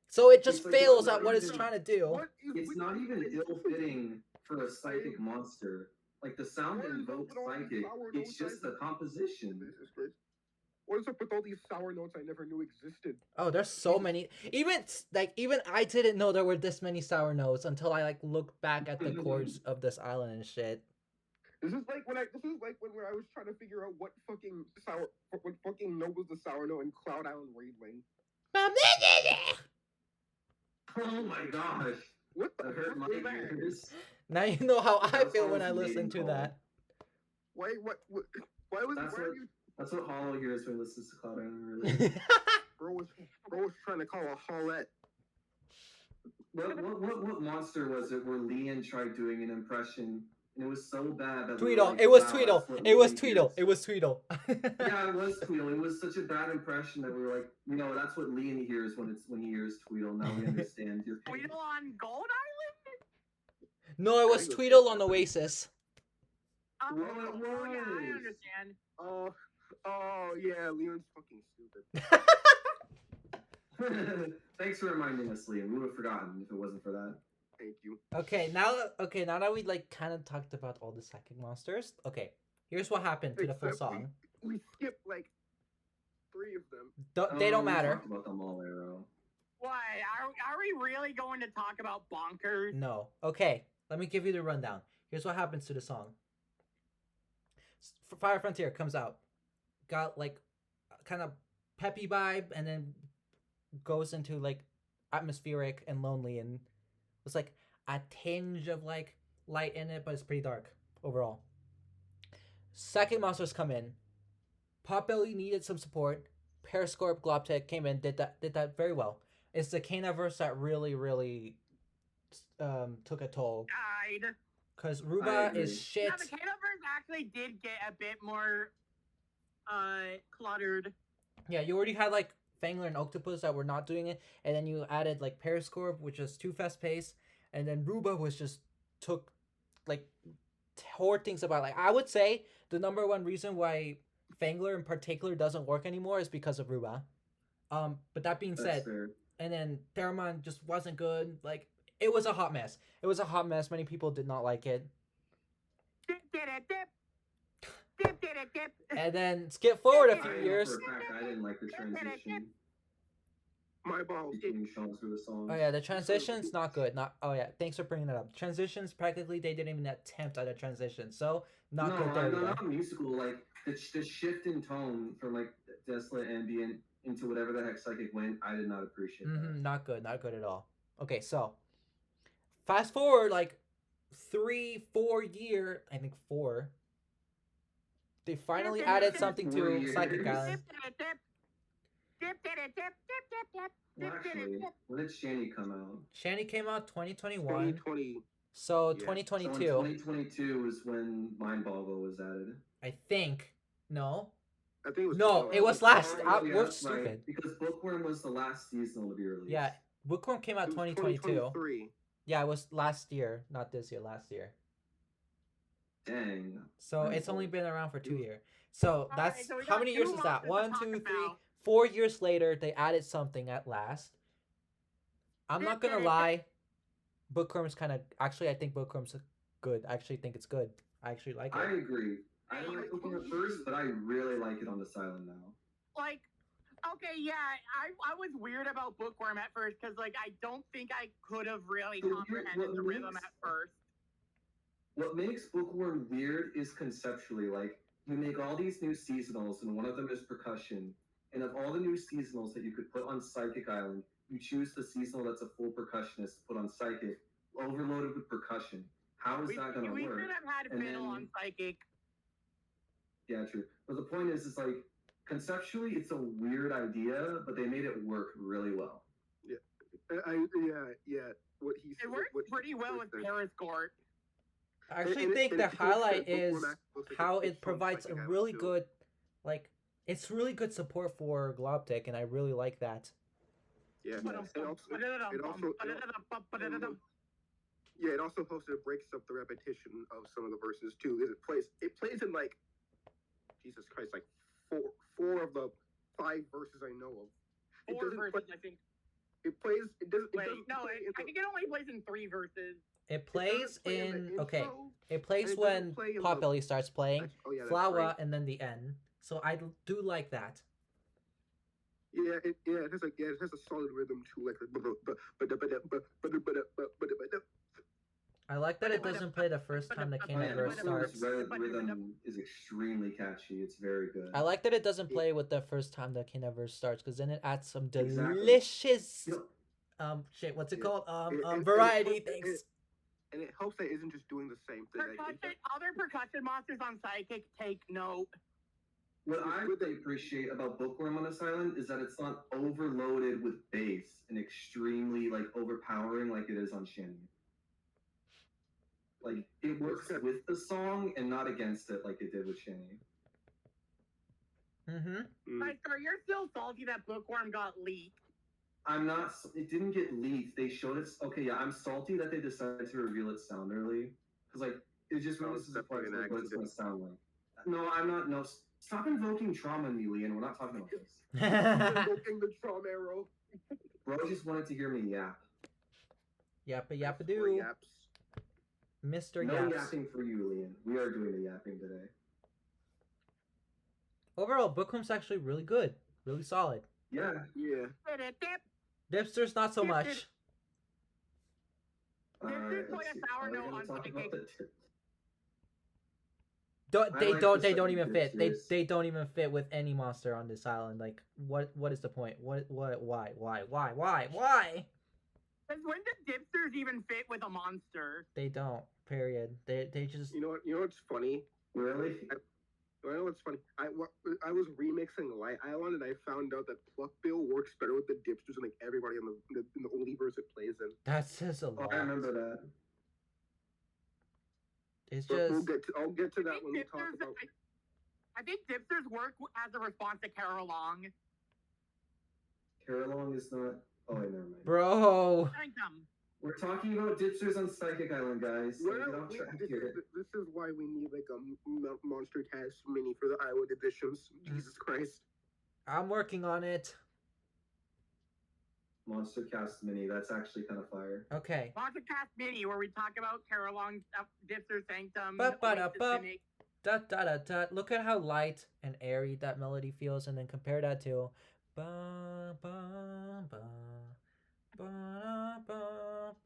So it just It's like fails it's at what not it's even- trying to do. What is It's with not you? even ill-fitting for a Psychic monster. Like the sound What is up invokes with all these Psychic. sour It's notes just the composition. Jesus Christ. What is up with all these sour notes I never knew existed? Oh, there's so many. Even I didn't know there were this many sour notes until I like looked back at the chords of this island and shit. This is like when I was trying to figure out what fucking note was the sour note in Cloud Island Raid Lane. Oh my gosh. What the That hurt my fuck was that? ears. Now you know how I That's feel when I Hall's listen to mating that. Why was That's why what- are you That's what Hollow hears when he listens to Cloud Island. Really. bro was trying to call a Hollette. What monster was it where Leon tried doing an impression and it was so bad that we were Tweedle. like, It was wow, Tweedle. that's what It was Leon Tweedle. hears. It was Tweedle. Yeah, it was Tweedle. It was such a bad impression that we were like, that's what Leon hears when he hears Tweedle. Now we understand your pain. Tweedle on Gold Island? No, it was Tweedle on Oasis. Oh, Well, it oh, yeah, I was. understand. Oh yeah, Leon's fucking stupid. Thanks for reminding us, Liam. We would have forgotten if it wasn't for that. Thank you. Okay, now that we like kind of talked about all the psychic monsters. Okay, here's what happened to the full Except song. We skipped like 3 of them. They don't We matter. talked about them all, Arrow. What? Are we really going to talk about bonkers? No. Okay, let me give you the rundown. Here's what happens to the song. Fire Frontier comes out, got like kind of peppy vibe, and then goes into like atmospheric and lonely, and was like a tinge of like light in it, but it's pretty dark overall. Second monsters come in. Potbelly needed some support. Periscope Globtech came in, did that very well. It's the Canaverse that really took a toll. Died. Cause I Ruba agree. is shit. Yeah, the Canaverse actually did get a bit more cluttered. Yeah, you already had like Fangler and Octopus that were not doing it, and then you added like Periscope, which is too fast paced, and then Ruba was just took like tore things about. Like I would say the number one reason why Fangler in particular doesn't work anymore is because of Ruba. But that being That's said, fair. and then Theramon just wasn't good. Like it was a hot mess. It was a hot mess. Many people did not like it. Dip, dip, dip, dip, dip, dip. And then skip forward a few I know years. for a fact I didn't like the transition My balls. between songs through the songs. Oh yeah, the transition's not good. Not oh yeah, thanks for bringing that up. Transitions practically they didn't even attempt at a transition, so not no, good. There we go. not musical. Like the shift in tone from like desolate ambient into whatever the heck psychic went, I did not appreciate that. Not good at all. Okay, so fast forward like 3-4 year, I think 4. They finally added something 4 to years. Psychic Island. Well, actually, when did Shanny come out? Shanny came out 2021. 2020. So Yeah. 2022. So in 2022 is when Mind Volvo was added. I think. No. I think it was. No, it was last. Oh, We're right, stupid. because Bookworm was the last seasonal to be released. Yeah, Bookworm came out It was 2022. 2023. Yeah, it was last year, not this year. Last year. Dang. So Nice. it's only been around for 2 years. So Alright, that's so we how got many two years is that? monsters to 1, talk 2, 3, about. 4 years later, they added something at last. I'm not gonna lie, Bookworm's kind of actually. I think Bookworm's good. I actually think it's good. I actually like I it. agree. I didn't like Bookworm at first, but I really like it on this island now. Like, okay, yeah, I was weird about Bookworm at first because, like, I don't think I could have really So comprehended what the rhythm makes- at first. What makes Bookworm weird is conceptually, like, you make all these new seasonals, and one of them is percussion. And of all the new seasonals that you could put on Psychic Island, you choose the seasonal that's a full percussionist to put on Psychic, overloaded with percussion. How is that going to We work? should have had And Fiddle then- on Psychic. Yeah, true. But the point is like, conceptually, it's a weird idea, but they made it work really well. Yeah. What he It works pretty well with Periscope. I actually and think it the feels highlight that Bookworm is actually looks like how it's it from provides a Psychic Island, really too. good, like, it's really good support for Globtech, and I really like that. Yeah. Yes. It also helps to breaks up the repetition of some of the verses too. Because it plays in like, Jesus Christ, like four of the 5 verses I know of. It 4 doesn't verses, play- I think. It plays. It doesn't. Wait, it doesn't no, play in I think it only plays in 3 verses. It plays play in in the okay. intro, It plays it doesn't when play in the- Potbelly starts playing, Oh yeah, that's Flower, right. and then the end. So I do like that. Yeah, it has a solid rhythm too, like I like that it doesn't play the first time the King Oh, yeah, ever Bookworm's starts. rhythm is extremely catchy. It's very good. I like that it doesn't play with the first time the King ever starts, because then it adds some Exactly. delicious You know, what's it Yeah. called? It- Variety it- things. and it helps that it isn't just doing the same thing. Other percussion monsters on Psychic take note. What I really appreciate about Bookworm on this island is that it's not overloaded with bass and extremely like overpowering like it is on Shanny. Like it works with the song and not against it like it did with Shanny. Mm-hmm. Like, sir, you're still salty that Bookworm got leaked. I'm not. It didn't get leaked. They showed it. Okay, yeah, I'm salty that they decided to reveal its sound early because like it just releases a part of what it's going to sound like. No, I'm not. No, stop invoking trauma in me, Leon. We're not talking about this. Invoking the trauma arrow. Bro just wanted to hear me yap. Yappa yappa doo. Yaps. Mr. No Yaps. yapping for you, Leon. We are doing the yapping today. Overall, Bookworm's actually really good. Really solid. Yeah. Yeah. Dipster's not so much. This is Alright, like let's a see. sour Are we note gonna on talk Psychic. about the Don't I they like don't the they don't second even fit. Dipsters. They don't even fit with any monster on this island. Like what is the point? What why? Because when did Dipsters even fit with a monster? They don't. Period. They just You know what's funny? Really? You know what's funny? I was remixing Light Island and I found out that Pluck Bill works better with the Dipsters than like everybody in the only verse it plays in. that says a Oh, lot. I remember that. It's But just I'll get to I that think when we talk Dipsters- about. I think Dipsters work as a response to Carol Long. Carolong is not. Oh, wait, never mind. bro. Thank them. We're talking about Dipsters on Psychic Island, guys. So get off track here. This is why we need like a Monstercast mini for the Island editions. Jesus Christ. I'm working on it. Monstercast Mini. That's actually kind of fire. Okay. Monstercast Mini, where we talk about Carolong, Dipster Sanctum, Ba-ba-da-ba. Oasis Cynic. Da da da da. Look at how light and airy that melody feels, and then compare that to ba ba ba ba ba.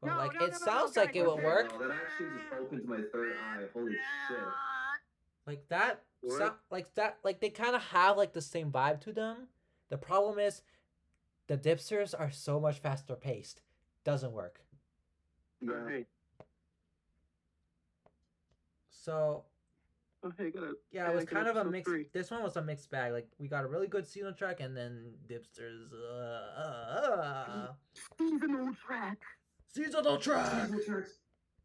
No, Like no, it no, sounds no, like it would guys, work. Oh, that actually just opened my third eye. Holy shit. Like that. What? Like that. Like they kind of have like the same vibe to them. The problem is, the Dipsters are so much faster paced. Doesn't work. Yeah. Hey, So okay, gotta. yeah, it was like kind of a episode mixed. 3. This one was a mixed bag. Like we got a really good seasonal track, and then Dipsters. Seasonal track. Seasonal track. Seasonal tracks.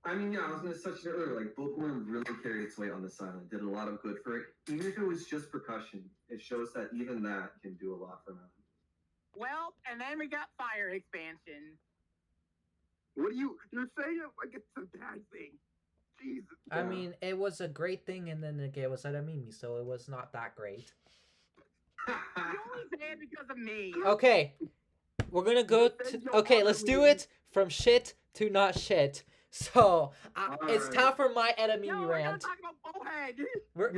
I mean, yeah, I was gonna touch it earlier. Like Bookworm really carried its weight on this island. Did a lot of good for it. Even if it was just percussion, it shows that even that can do a lot for them. Well, and then we got Fire expansion. What are you're saying? It like it's a bad thing. Jesus. I Yeah. mean, it was a great thing, and then it was at a Mimi, so it was not that great. You only say it because of me. Okay, we're gonna go to. Okay, let's do it from shit to not shit. So it's time for my enemy No, we're gonna rant. talk about Bowhead.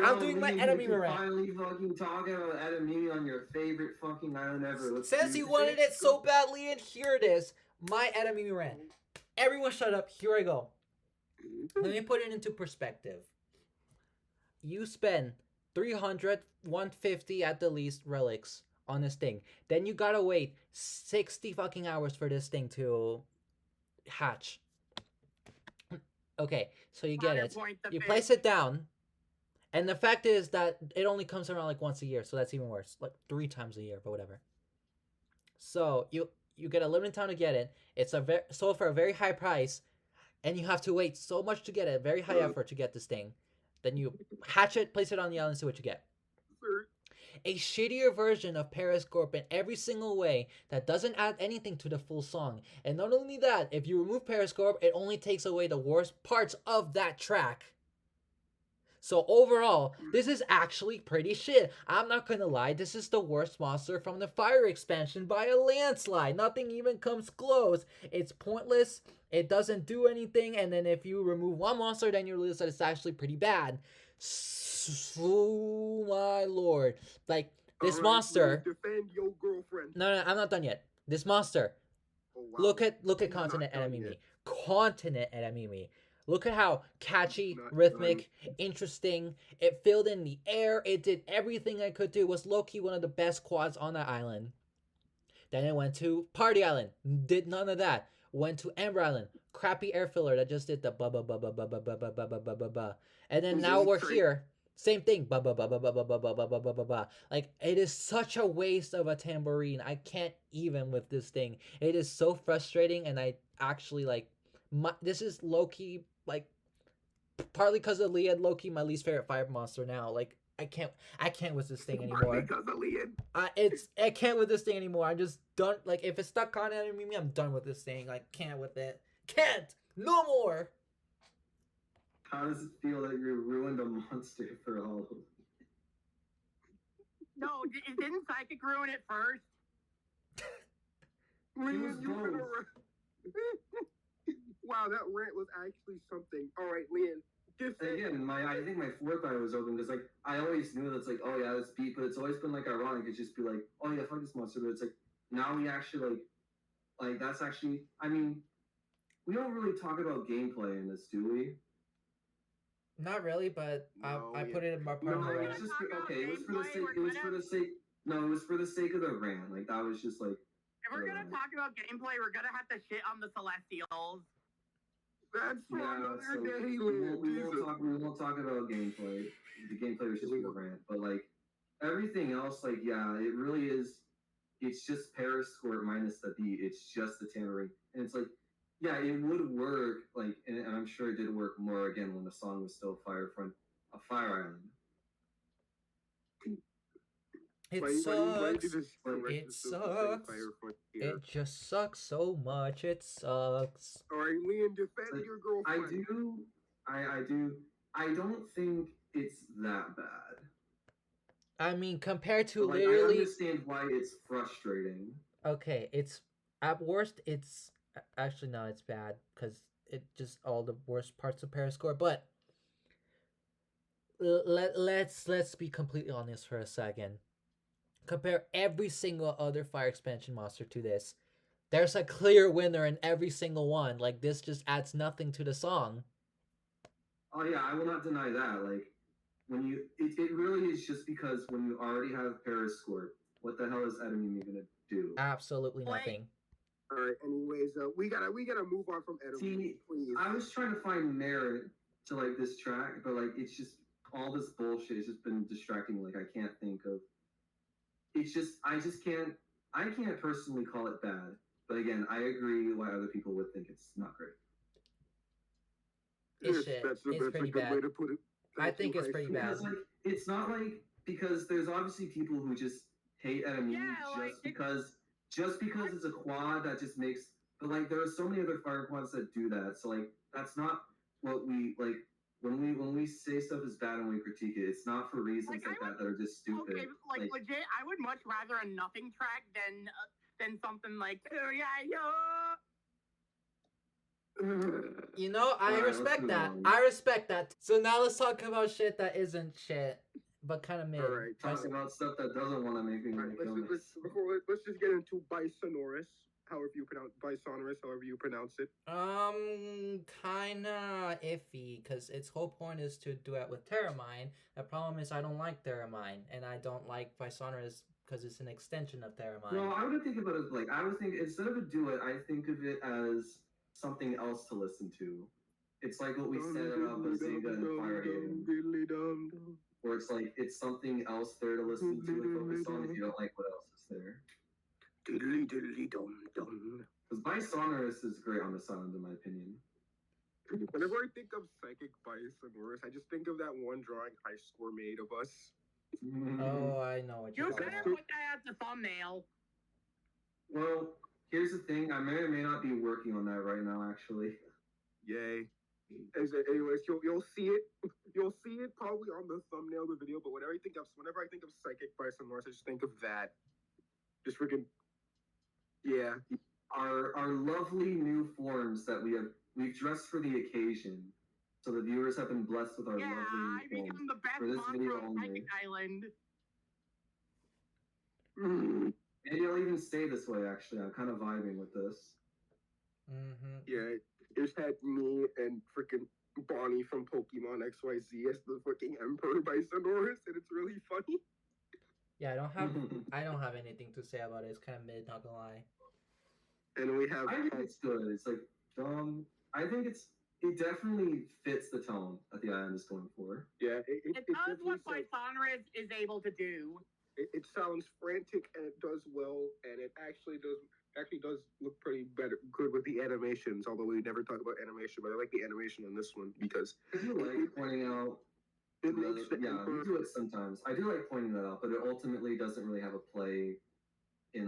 I'm doing my Liam, enemy you can rant. finally fucking talk about enemy on your favorite fucking island ever. Let's Since do you this. wanted it so badly, and here it is, my enemy rant. Everyone shut up. Here I go. Let me put it into perspective. You spend 300, 150 at the least relics on this thing. Then you gotta wait 60 fucking hours for this thing to hatch. Okay, so you get it. Counterpoint the You fifth. place it down, and the fact is that it only comes around like once a year, so that's even worse. Like 3 times a year, but whatever. So you get a limited time to get it. It's sold for a very high price, and you have to wait so much to get it. Very high effort to get this thing. Then you hatch it, place it on the island, see what you get. A shittier version of Periscope in every single way that doesn't add anything to the full song. And not only that, if you remove Periscope, it only takes away the worst parts of that track. So overall, this is actually pretty shit. I'm not gonna lie, this is the worst monster from the Fire expansion by a landslide. Nothing even comes close. It's pointless, it doesn't do anything, and then if you remove one monster, then you realize that it's actually pretty bad. Oh my lord. Like, this monster... Defend your girlfriend. No, I'm not done yet. This monster... Oh, wow. Look at He's Continent not done Enemy. yet. Continent Enemy. Look at how catchy, Not rhythmic, interesting. It filled in the air. It did everything I could do. It was low-key one of the best quads on that island. Then it went to Party Island. Did none of that. Went to Amber Island. Crappy air filler that just did the ba ba ba ba ba ba ba ba ba ba ba ba ba. And then now we're here. Same thing. Ba ba ba ba ba ba ba ba ba ba ba ba ba. Like, it is such a waste of a tambourine. I can't even with this thing. It is so frustrating, and I actually like this is low-key, like, partly because of Leah, low-key my least favorite fire monster now. Like, I can't with this thing anymore. Because of Leon. I can't with this thing anymore. I'm just done. Like, if it's stuck on enemy, I'm done with this thing. Like, can't with it. Can't. No more. How does it feel that you ruined a monster for all of them? No, didn't Psychic ruin it first? Leon, was you both. Wow, that rant was actually something. All right, Leon. Defend. Again, I think my fourth eye was open because like I always knew that's like, oh yeah, it's beat, but it's always been like ironic. It's just be like, oh yeah, fuck this monster, but it's like now we actually like that's actually. I mean, we don't really talk about gameplay in this, do we? Not really, but No, I put it in my part No, of the it rant. was just Talk about okay. It was for the gameplay, sake. It we're was for the sake. No, it was for the sake of the rant. Like that was just like. If we're gonna talk about gameplay, we're gonna have to shit on the Celestials. That's for Yeah, another so day, we Leon. won't talk about gameplay. The gameplay was just for the rant, but like everything else, like yeah, it really is. It's just Periscope minus the beat. It's just the tambourine, and it's like, yeah, it would work. Like, and I'm sure it did work more again when the song was still Firefront, a Fire Island. It Why did sucks. you just correct It the Silver sucks. Firefront here? It just sucks so much. It sucks. All right, Leon, defend Like, your girlfriend. I do. I don't think it's that bad. I mean, compared to But, like, I literally. understand why it's frustrating. Okay, At worst, it's actually no, it's bad because it just all the worst parts of Periscore. But let's be completely honest for a second. Compare every single other fire expansion monster to this. There's a clear winner in every single one. Like this just adds nothing to the song. Oh yeah, I will not deny that. Like when it really is just because when you already have Periscore, what the hell is Edamame gonna do? Absolutely nothing. All right. Anyways, we gotta move on from Edamame, See, please. I was trying to find merit to like this track, but like it's just all this bullshit has just been distracting. Like I can't think of. It's just I can't personally call it bad. But again, I agree why other people would think it's not great. It's shit. It's pretty bad. Way to put it. I think it's pretty bad. Because like it's not like because there's obviously people who just hate Edamame just because it's a quad that just makes. But like there are so many other fire quads that do that. So like that's not what we like. When we say stuff is bad and we critique it, it's not for reasons like that are just stupid. Okay, like legit, I would much rather a nothing track than something like You know, I respect that. I respect that. So now let's talk about shit that isn't shit, but kind of mid. All right, talking about stuff that doesn't want to make me let's just get into Bisonorous. However you pronounce Bisonorous, however you pronounce it. Kinda iffy, because its whole point is to duet with Terramine. The problem is I don't like Terramine, and I don't like Bisonorous because it's an extension of Terramine. No, I would think about it like I would think instead of a duet, I think of it as something else to listen to. It's like what we said about Bazinga and Fire Haven, where it's like it's something else there to listen to and focus on if you don't like what else is there. Diddly diddly dum dum. Because Bisonorous is great on the sound, in my opinion. Whenever I think of Psychic Bisonorous, I just think of that one drawing High Score made of us. Oh, I know what you're talking better about. put that as the thumbnail. Well, here's the thing. I may or may not be working on that right now, actually. Yay. Anyways, you'll see it. You'll see it probably on the thumbnail of the video. But whenever I think of Psychic Bisonorous, I just think of that. Just freaking. Yeah. Our lovely new forms that we've dressed for the occasion. So the viewers have been blessed with our lovely I become the best monster on Psychic Island. Maybe I'll even stay this way, actually. I'm kind of vibing with this. Mm-hmm. Yeah, it just had me and freaking Bonnie from Pokemon XYZ as the freaking Emperor Bisonorous, and it's really funny. Yeah, I don't have anything to say about it. It's kind of mid, not gonna lie. And we have. I think it's good. It's like I think it definitely fits the tone that the island is going for. Yeah, it does what Bisonorous is able to do. It sounds frantic and it does well, and it actually does look pretty good with the animations. Although we never talk about animation, but I like the animation on this one because I do like pointing out. It makes the we do it sometimes. I do like pointing that out, but it ultimately doesn't really have a play in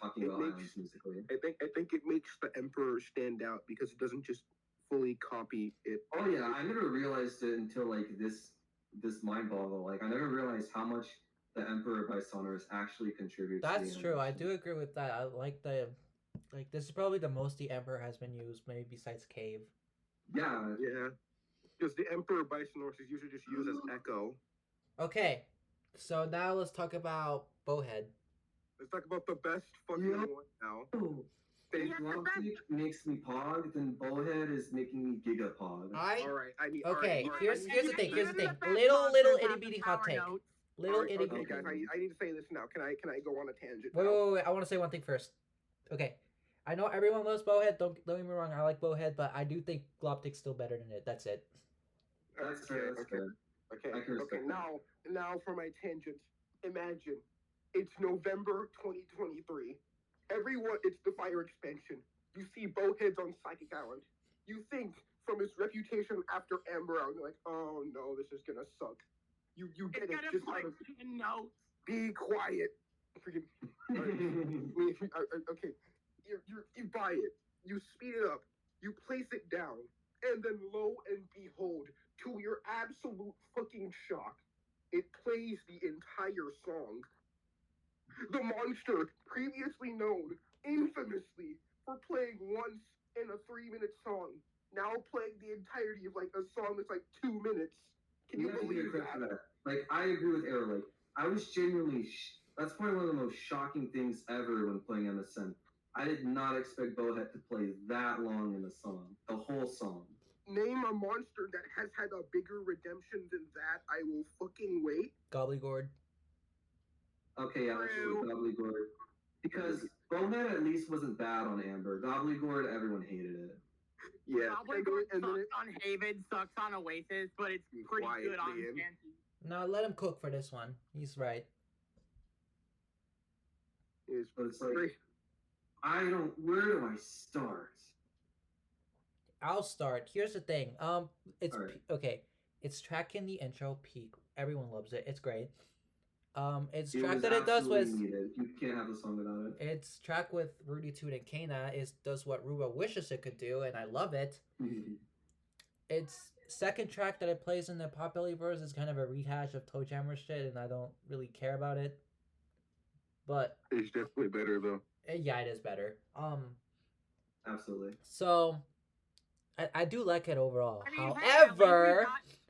talking about islands musically. I think it makes the Emperor stand out because it doesn't just fully copy it. Oh yeah, I never realized it until like this mind boggle. Like I never realized how much the Emperor Bisonorous actually contributes. That's true. I do agree with that. I like this is probably the most the Emperor has been used, maybe besides Cave. Yeah. Because the Emperor Bisonorous is usually just used as Echo. Okay, so now let's talk about Bowhead. Let's talk about the best fucking one now. If Gloptic makes me Pog, then Bowhead is making me Gigapog. Alright, here's the thing. Little itty bitty hot take. Little itty bitty. Guys, I need to say this now. Can I go on a tangent? Wait. I want to say one thing first. Okay. I know everyone loves Bowhead. Don't get me wrong. I like Bowhead, but I do think Gloptic's still better than it. That's it. That's fair. Okay. Now for my tangent. Imagine it's November 2023. It's the fire expansion. You see Bowheads on Psychic Island. You think from his reputation after Amber Island, you're like, oh no, this is gonna suck. You get it. Just no. Be quiet. Freaking. Okay. You buy it. You speed it up. You place it down, and then lo and behold, to your absolute fucking shock, it plays the entire song. The monster, previously known infamously for playing once in a 3-minute song, now playing the entirety of like a song that's like 2 minutes. Can you have to give believe credit for that? that. Like, I agree with Arrow. Like, I was genuinely. That's probably one of the most shocking things ever when playing MSN. I did not expect Bowhead to play that long in the song, the whole song. Name a monster that has had a bigger redemption than that. I will fucking wait. Gobbledygook. Okay, yeah, let's go with Gobbledygook. Because Bowhead at least wasn't bad on Amber. Gobbledygook, everyone hated it. Yeah, Gobbledygook sucks on Haven, sucks on Oasis, but it's pretty good on Shanty. No, let him cook for this one. He's right. But it's like, where do I start? I'll start. Here's the thing. It's Alright. okay. It's track in the intro peak. Everyone loves it. It's great. It's It track was that it does absolutely with. needed. You can't have a song without it. It's track with Rudy Toot and Kana does what Ruba wishes it could do, and I love it. Its second track that it plays in the Popular verse is kind of a rehash of Toe Jammer shit, and I don't really care about it. But it's definitely better though. Yeah, it is better. Absolutely. So I do like it overall. I mean, However,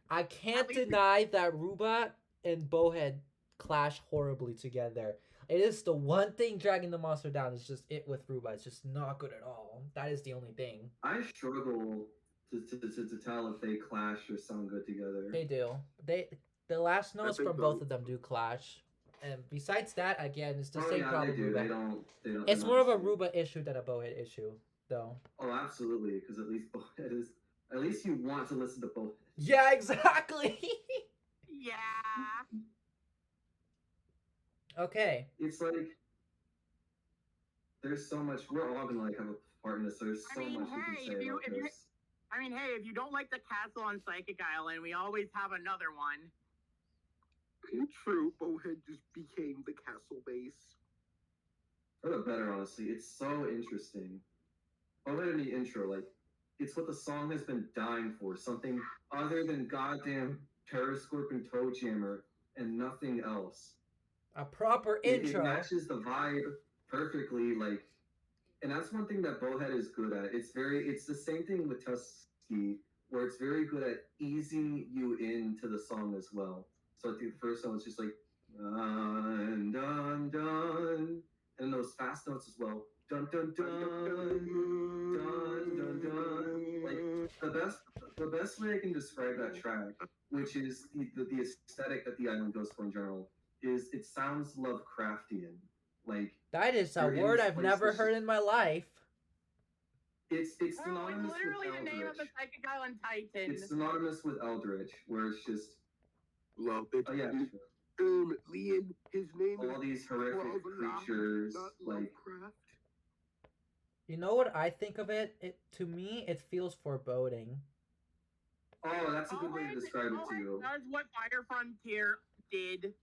I can't deny that Ruba and Bowhead clash horribly together. It is the one thing dragging the monster down. It's just it with Ruba. It's just not good at all. That is the only thing. I struggle to tell if they clash or sound good together. They do. The last notes from both of them do clash. And besides that, again, it's the same problem. They do. They don't, it's more of a Ruba issue than a Bowhead issue, though. Oh, absolutely. Because at least Bowhead is. At least you want to listen to Bowhead. Yeah, exactly. Yeah. Okay. It's like there's so much. We're all gonna like have a part in this. There's so much we can say about this. I mean, hey, if you don't like the castle on Psychic Island, we always have another one. True, Bowhead just became the castle base. For the better, honestly. It's so interesting. Bowhead in the intro, like, it's what the song has been dying for. Something other than goddamn Periscope and Toe Jammer and nothing else. A proper intro. It matches the vibe perfectly, like, and that's one thing that Bowhead is good at. It's the same thing with Tusky, where it's very good at easing you into the song as well. So I think the first song is just like dun dun dun, and those fast notes as well. Dun dun dun dun dun dun. Like the best way I can describe that track, which is the aesthetic that the island goes for in general, is it sounds Lovecraftian. Like that is a word I've never heard in my life. It's synonymous it's literally with the name of the Psychic Island Titan. It's synonymous with Eldritch, where it's just love it. Oh yeah. Liam, his name all these horrific creatures, like. You know what I think of it? To me, it feels foreboding. Oh, that's a good way to describe it too. That's what Fire Frontier did.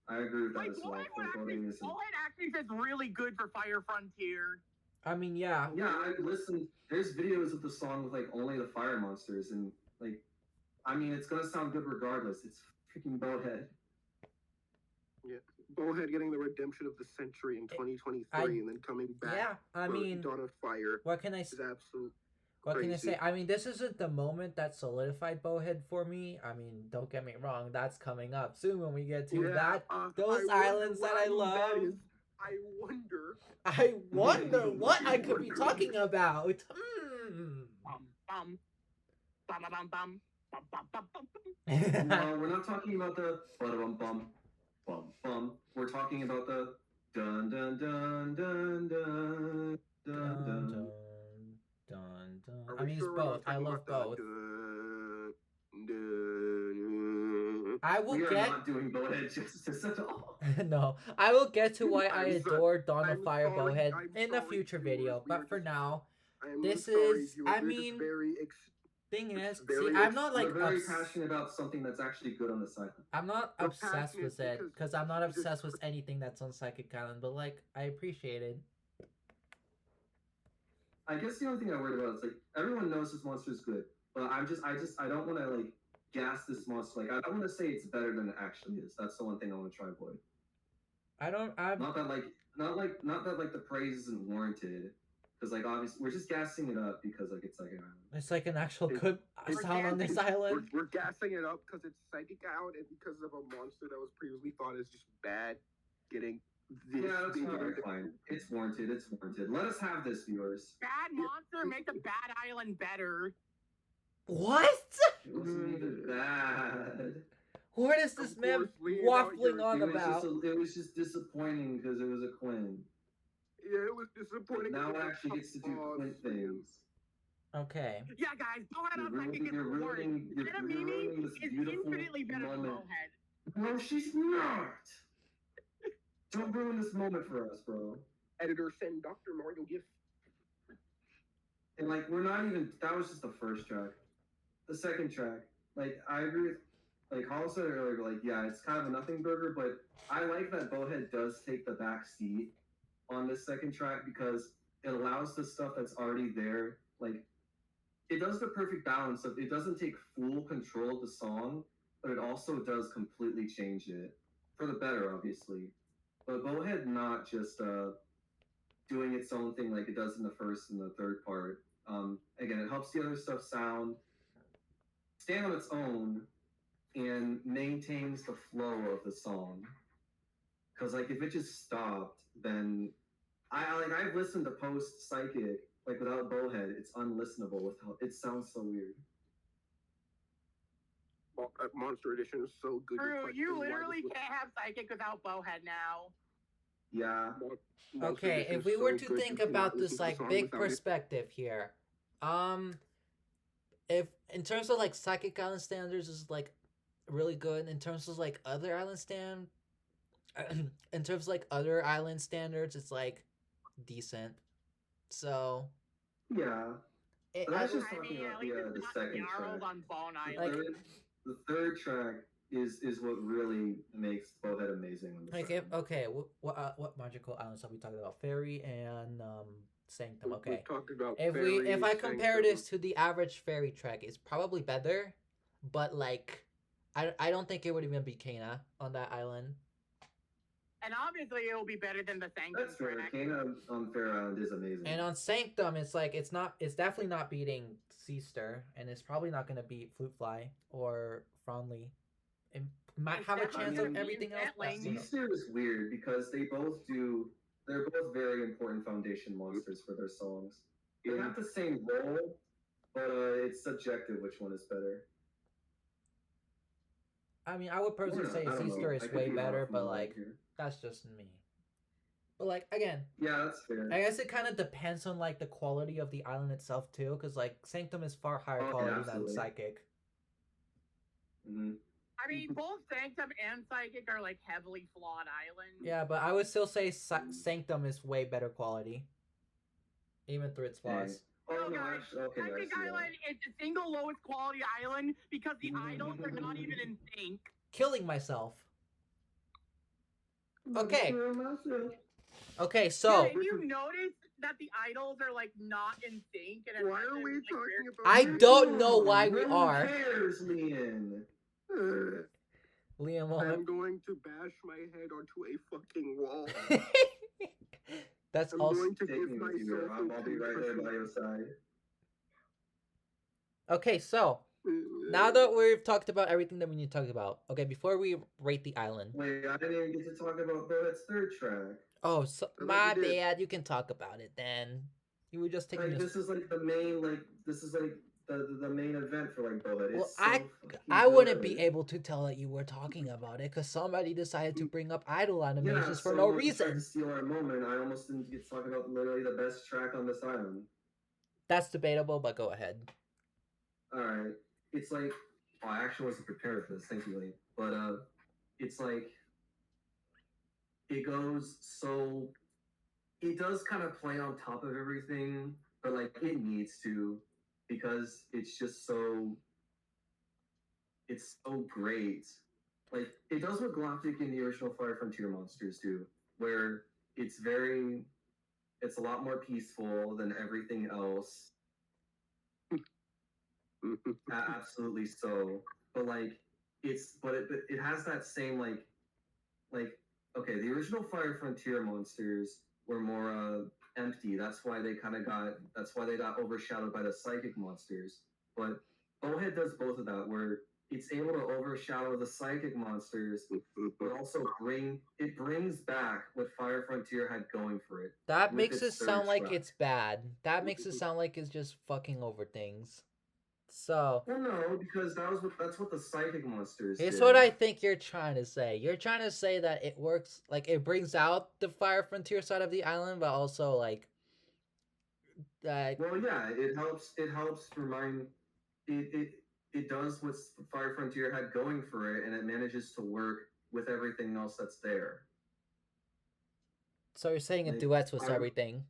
I agree with that as well. Bowhead actually is really good for Fire Frontier. I mean, yeah. Yeah, I listened. There's videos of the song with like only the fire monsters, and like, I mean, it's gonna sound good regardless. It's freaking Bowhead. Yeah, Bowhead getting the redemption of the century in 2023, and then coming back. Yeah, I mean, Dawn of Fire. What can I say? What crazy. can I say? I mean, this isn't the moment that solidified Bowhead for me. I mean, don't get me wrong. That's coming up soon when we get to those islands that I love. I wonder what I could be talking about. No, we're not talking about the bum bum bum bum. We're talking about the dun dun dun dun dun dun dun dun dun. I mean, it's both. I love both. I will we are not doing Bowhead justice at all. No, I will get to why I adore Dawn of Fire Bowhead in a future video, but for now, this is. I mean, thing is, see, I'm not like very passionate about something that's actually good on the side. I'm not obsessed with it because I'm not obsessed with anything that's on Psychic Island, but like I appreciate it. I guess the only thing I worry about is like everyone knows this monster is good, but I don't want to like gas this monster. Like I don't want to say it's better than it actually is. That's the one thing I want to try to avoid. Not that like the praise isn't warranted, because like obviously we're just gassing it up because like it's like It's like an actual It- good it's sound on this island. We're gassing it up because it's Psychic Island and because of a monster that was previously thought as just bad getting this. yeah, that's fine. It's warranted. It's warranted. Let us have this, viewers. Bad monster makes a bad island better. What? It wasn't even bad. What is this Of man course, Lee, waffling now on It was about? it was just disappointing because it was a Quinn. Yeah, it was disappointing. Now it actually gets to do Quinn things. Okay. Yeah, guys, Bowhead You're on Psychic is ruining- you're the worst. ruining- you're Mimi ruining this is beautiful infinitely better than moment. Bowhead. No, she's not. Don't ruin this moment for us, bro. Editor send Dr. Mario gift. And like we're not even. That was just the first track. The second track, like I agree with, like Hall said earlier, like yeah, it's kind of a nothing burger, but I like that Bowhead does take the back seat on this second track because it allows the stuff that's already there. Like it does the perfect balance of it doesn't take full control of the song, but it also does completely change it for the better, obviously. But Bowhead not just doing its own thing like it does in the first and the third part. Again, it helps the other stuff stand on its own and maintains the flow of the song. Because like if it just stopped, then I've listened to post Psychic like without Bowhead, it's unlistenable without. It sounds so weird. Monster Edition is so good. True, you literally can't have Psychic without Bowhead now. Yeah. Okay, if we were to think about this like big perspective here, if in terms of like Psychic Island standards is like really good in terms of like other island in terms of like other island standards, it's like decent. So yeah. it, But that's I- just talking about the second track. On Bone The Island. third- the third track is what really makes Bowhead amazing on the like sound. okay, what magical islands are we talking about? Fairy and Sanctum. Okay. If I compare this to the average fairy track, it's probably better, but like I don't think it would even be Kana on that island. And obviously it will be better than the Sanctum That's fair. track. Kana on Fair Island is amazing. And on Sanctum, it's like it's definitely not beating Seaster, and it's probably not gonna beat Flute Fly or Fronley. It might have a chance of everything else. Seaster is weird because they're both very important foundation monsters for their songs. They have the same role, but it's subjective which one is better. I mean, I would personally say Seaster is way better, but like that's just me. But like again, yeah, that's fair. I guess it kind of depends on like the quality of the island itself too, because like Sanctum is far higher quality than Psychic. Mm-hmm. I mean, both Sanctum and Psychic are like heavily flawed islands. Yeah, but I would still say Sanctum is way better quality, even through its flaws. Oh, no, guys, okay, Psychic Island is the single lowest quality island because the idols are not even in sync. Killing myself. Okay. Okay, so yeah, you notice that the idols are like not in sync, and why are we talking about? I don't know why we are. Who cares, Liam? Liam, I'm going to bash my head onto a fucking wall. That's I'm also. going to give myself. I'll be right there by your side. Okay, so now that we've talked about everything that we need to talk about, okay, before we rate the island. Wait, I didn't even get to talk about Bowhead's third track. Oh, so my bad. You can talk about it then. You were just taking. Like, this is like the main, the main event for like Bowhead. Well, so I wouldn't be able to tell that you were talking about it because somebody decided to bring up idol animations for no reason. To steal our moment, I almost didn't get to talk about literally the best track on this island. That's debatable, but go ahead. All right, it's like I actually wasn't prepared for this. Thank you, Lee. But it's like it goes so. It does kind of play on top of everything, but like it needs to. Because it's just it's so great. Like, it does what Galactic and the original Fire Frontier monsters do, where it's a lot more peaceful than everything else. Absolutely so. But like, it has that same like okay, the original Fire Frontier monsters were more empty. That's why they kind of got. That's why they got overshadowed by the psychic monsters. But Bowhead does both of that, where it's able to overshadow the psychic monsters, but also brings back what Fire Frontier had going for it That with makes it its third sound like track. it's bad. That makes it sound like it's just fucking over things. So Well, no, because that's what the psychic monsters it's did. what I think you're trying to say. You're trying to say that it works, like it brings out the Fire Frontier side of the island, but also like that. Well, yeah, it helps. It helps remind it does what Fire Frontier had going for it, and it manages to work with everything else that's there. So you're saying it Like, duets with everything.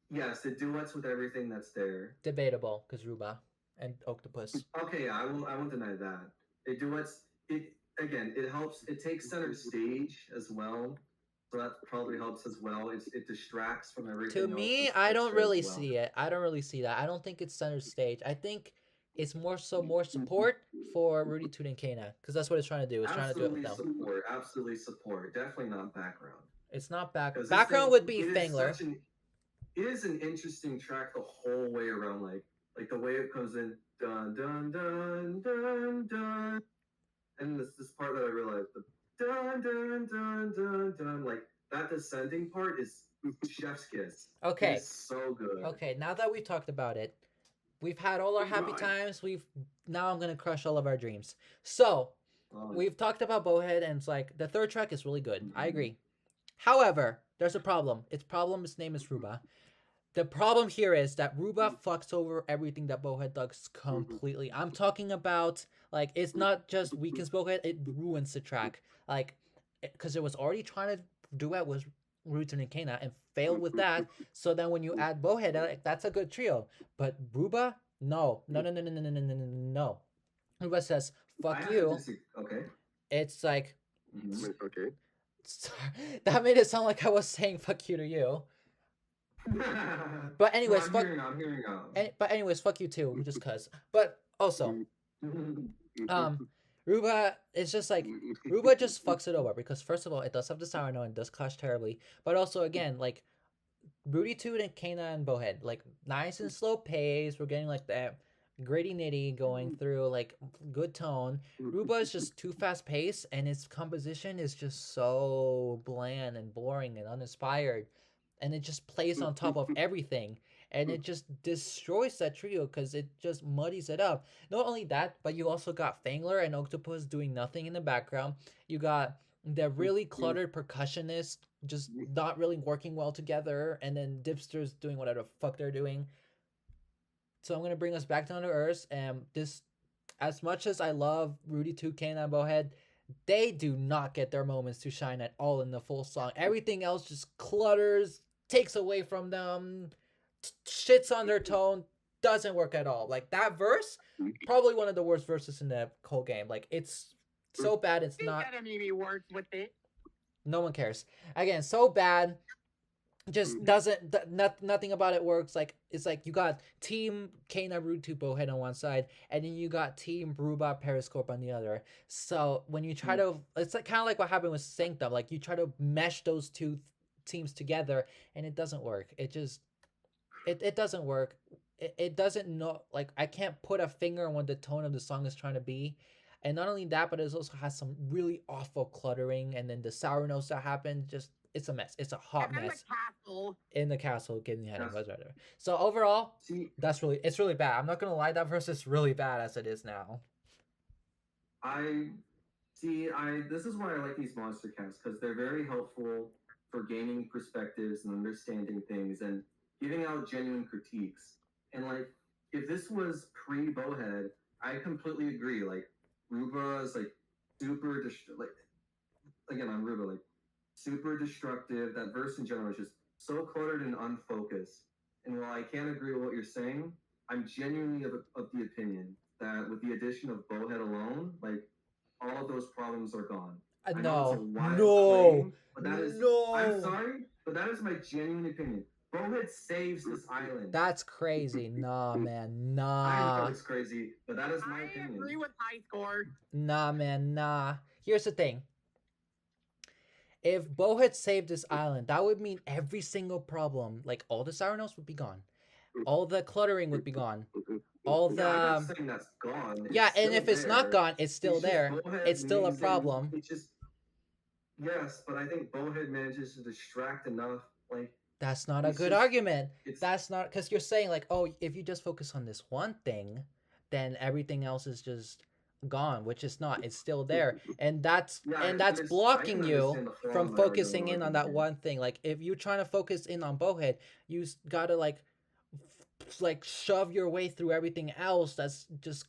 Yes, it duets with everything that's there. Debatable, because Ruba and Octopus. Okay, yeah, I won't deny that. It duets. It again. It helps. It takes center stage as well. So that probably helps as well. It distracts from everything To else. me, I don't really see it. I don't really see that. I don't think it's center stage. I think it's more support for Rudy Toot and Kana, because that's what it's trying to do. It's trying to do it with them. Absolutely support. Definitely not background. It's not background would be Fangler. It is an interesting track the whole way around, like the way it comes in, dun dun dun dun dun, and this part that I realized, the dun dun dun dun dun, like that descending part is chef's kiss. Okay, it's so good. Okay, now that we've talked about it, we've had all our happy times. Now I'm gonna crush all of our dreams. So we've talked about Bowhead, and it's like the third track is really good. I agree. However, there's a problem. Its name is Ruba. The problem here is that Ruba fucks over everything that Bowhead does completely. I'm talking about, like, it's not just weakens Bowhead, it ruins the track. Like, because it was already trying to duet with Rutan and Kana and failed with that. So then when you add Bowhead, that's a good trio. But Ruba, no. Ruba says, fuck you. Okay. It's like, okay. That made it sound like I was saying fuck you to you. But anyways, I'm hearing out. But anyways, fuck you too, just cause. But also, Ruba is just like Ruba just fucks it over because first of all, it does have the sour note and does clash terribly. But also again, like Rudy Toot and Kana and Bowhead, like nice and slow pace. We're getting like that gritty nitty going through, like good tone. Ruba is just too fast paced, and its composition is just so bland and boring and uninspired, and it just plays on top of everything, and it just destroys that trio because it just muddies it up. Not only that, but you also got Fangler and Octopus doing nothing in the background. You got the really cluttered percussionist just not really working well together, and then Dipsters doing whatever the fuck they're doing. So I'm gonna bring us back down to earth, and this, as much as I love Rudy Toucan and Bowhead, they do not get their moments to shine at all in the full song. Everything else just clutters, takes away from them, shits on their tone, doesn't work at all. Like that verse, probably one of the worst verses in the whole game. Like it's so bad, it's not. Enemy works with it. No one cares. Again, so bad. Just doesn't nothing about it works. Like it's like you got Team Kana Rutu Bowhead on one side, and then you got Team Ruba Periscope on the other. So when you try to, it's like kind of like what happened with Sanctum. Like you try to mesh those two teams together, and it doesn't work. It just it doesn't work. It doesn't know. Like I can't put a finger on what the tone of the song is trying to be. And not only that, but it also has some really awful cluttering, and then the sour notes that happen just. It's a mess. It's a hot mess. In the castle, getting the heading was right there. So overall, it's really bad. I'm not gonna lie, that verse is really bad as it is now. This is why I like these Monstercasts, because they're very helpful for gaining perspectives and understanding things and giving out genuine critiques. And like, if this was pre-Bowhead, I completely agree. Like, Ruba is like super again on Ruba, like super destructive. That verse in general is just so cluttered and unfocused. And while I can't agree with what you're saying, I'm genuinely of the opinion that with the addition of Bowhead alone, like all of those problems are gone. No. But that is, I'm sorry, but that is my genuine opinion. Bowhead saves this island. That's crazy. Nah, man. Nah. I know it's crazy, but that is my opinion. I agree with High Score. Nah, man. Nah. Here's the thing. If Bo had saved this island, that would mean every single problem, like all the sour notes would be gone, all the cluttering would be gone, all Yeah, I'm not the saying that's gone. yeah, It's and still if it's not there. gone, it's still It's just there. Bowhead It's still a means that problem. it's just yes, but I think Bowhead manages to distract enough. Like That's not a it's good just argument. it's That's not because you're saying like, oh, if you just focus on this one thing, then everything else is just gone, which is not. It's still there, and that's yeah. and that's I can blocking you understand the flaw from in my focusing in on argument that here. one thing. Like if you're trying to focus in on Bowhead, you gotta like shove your way through everything else that's just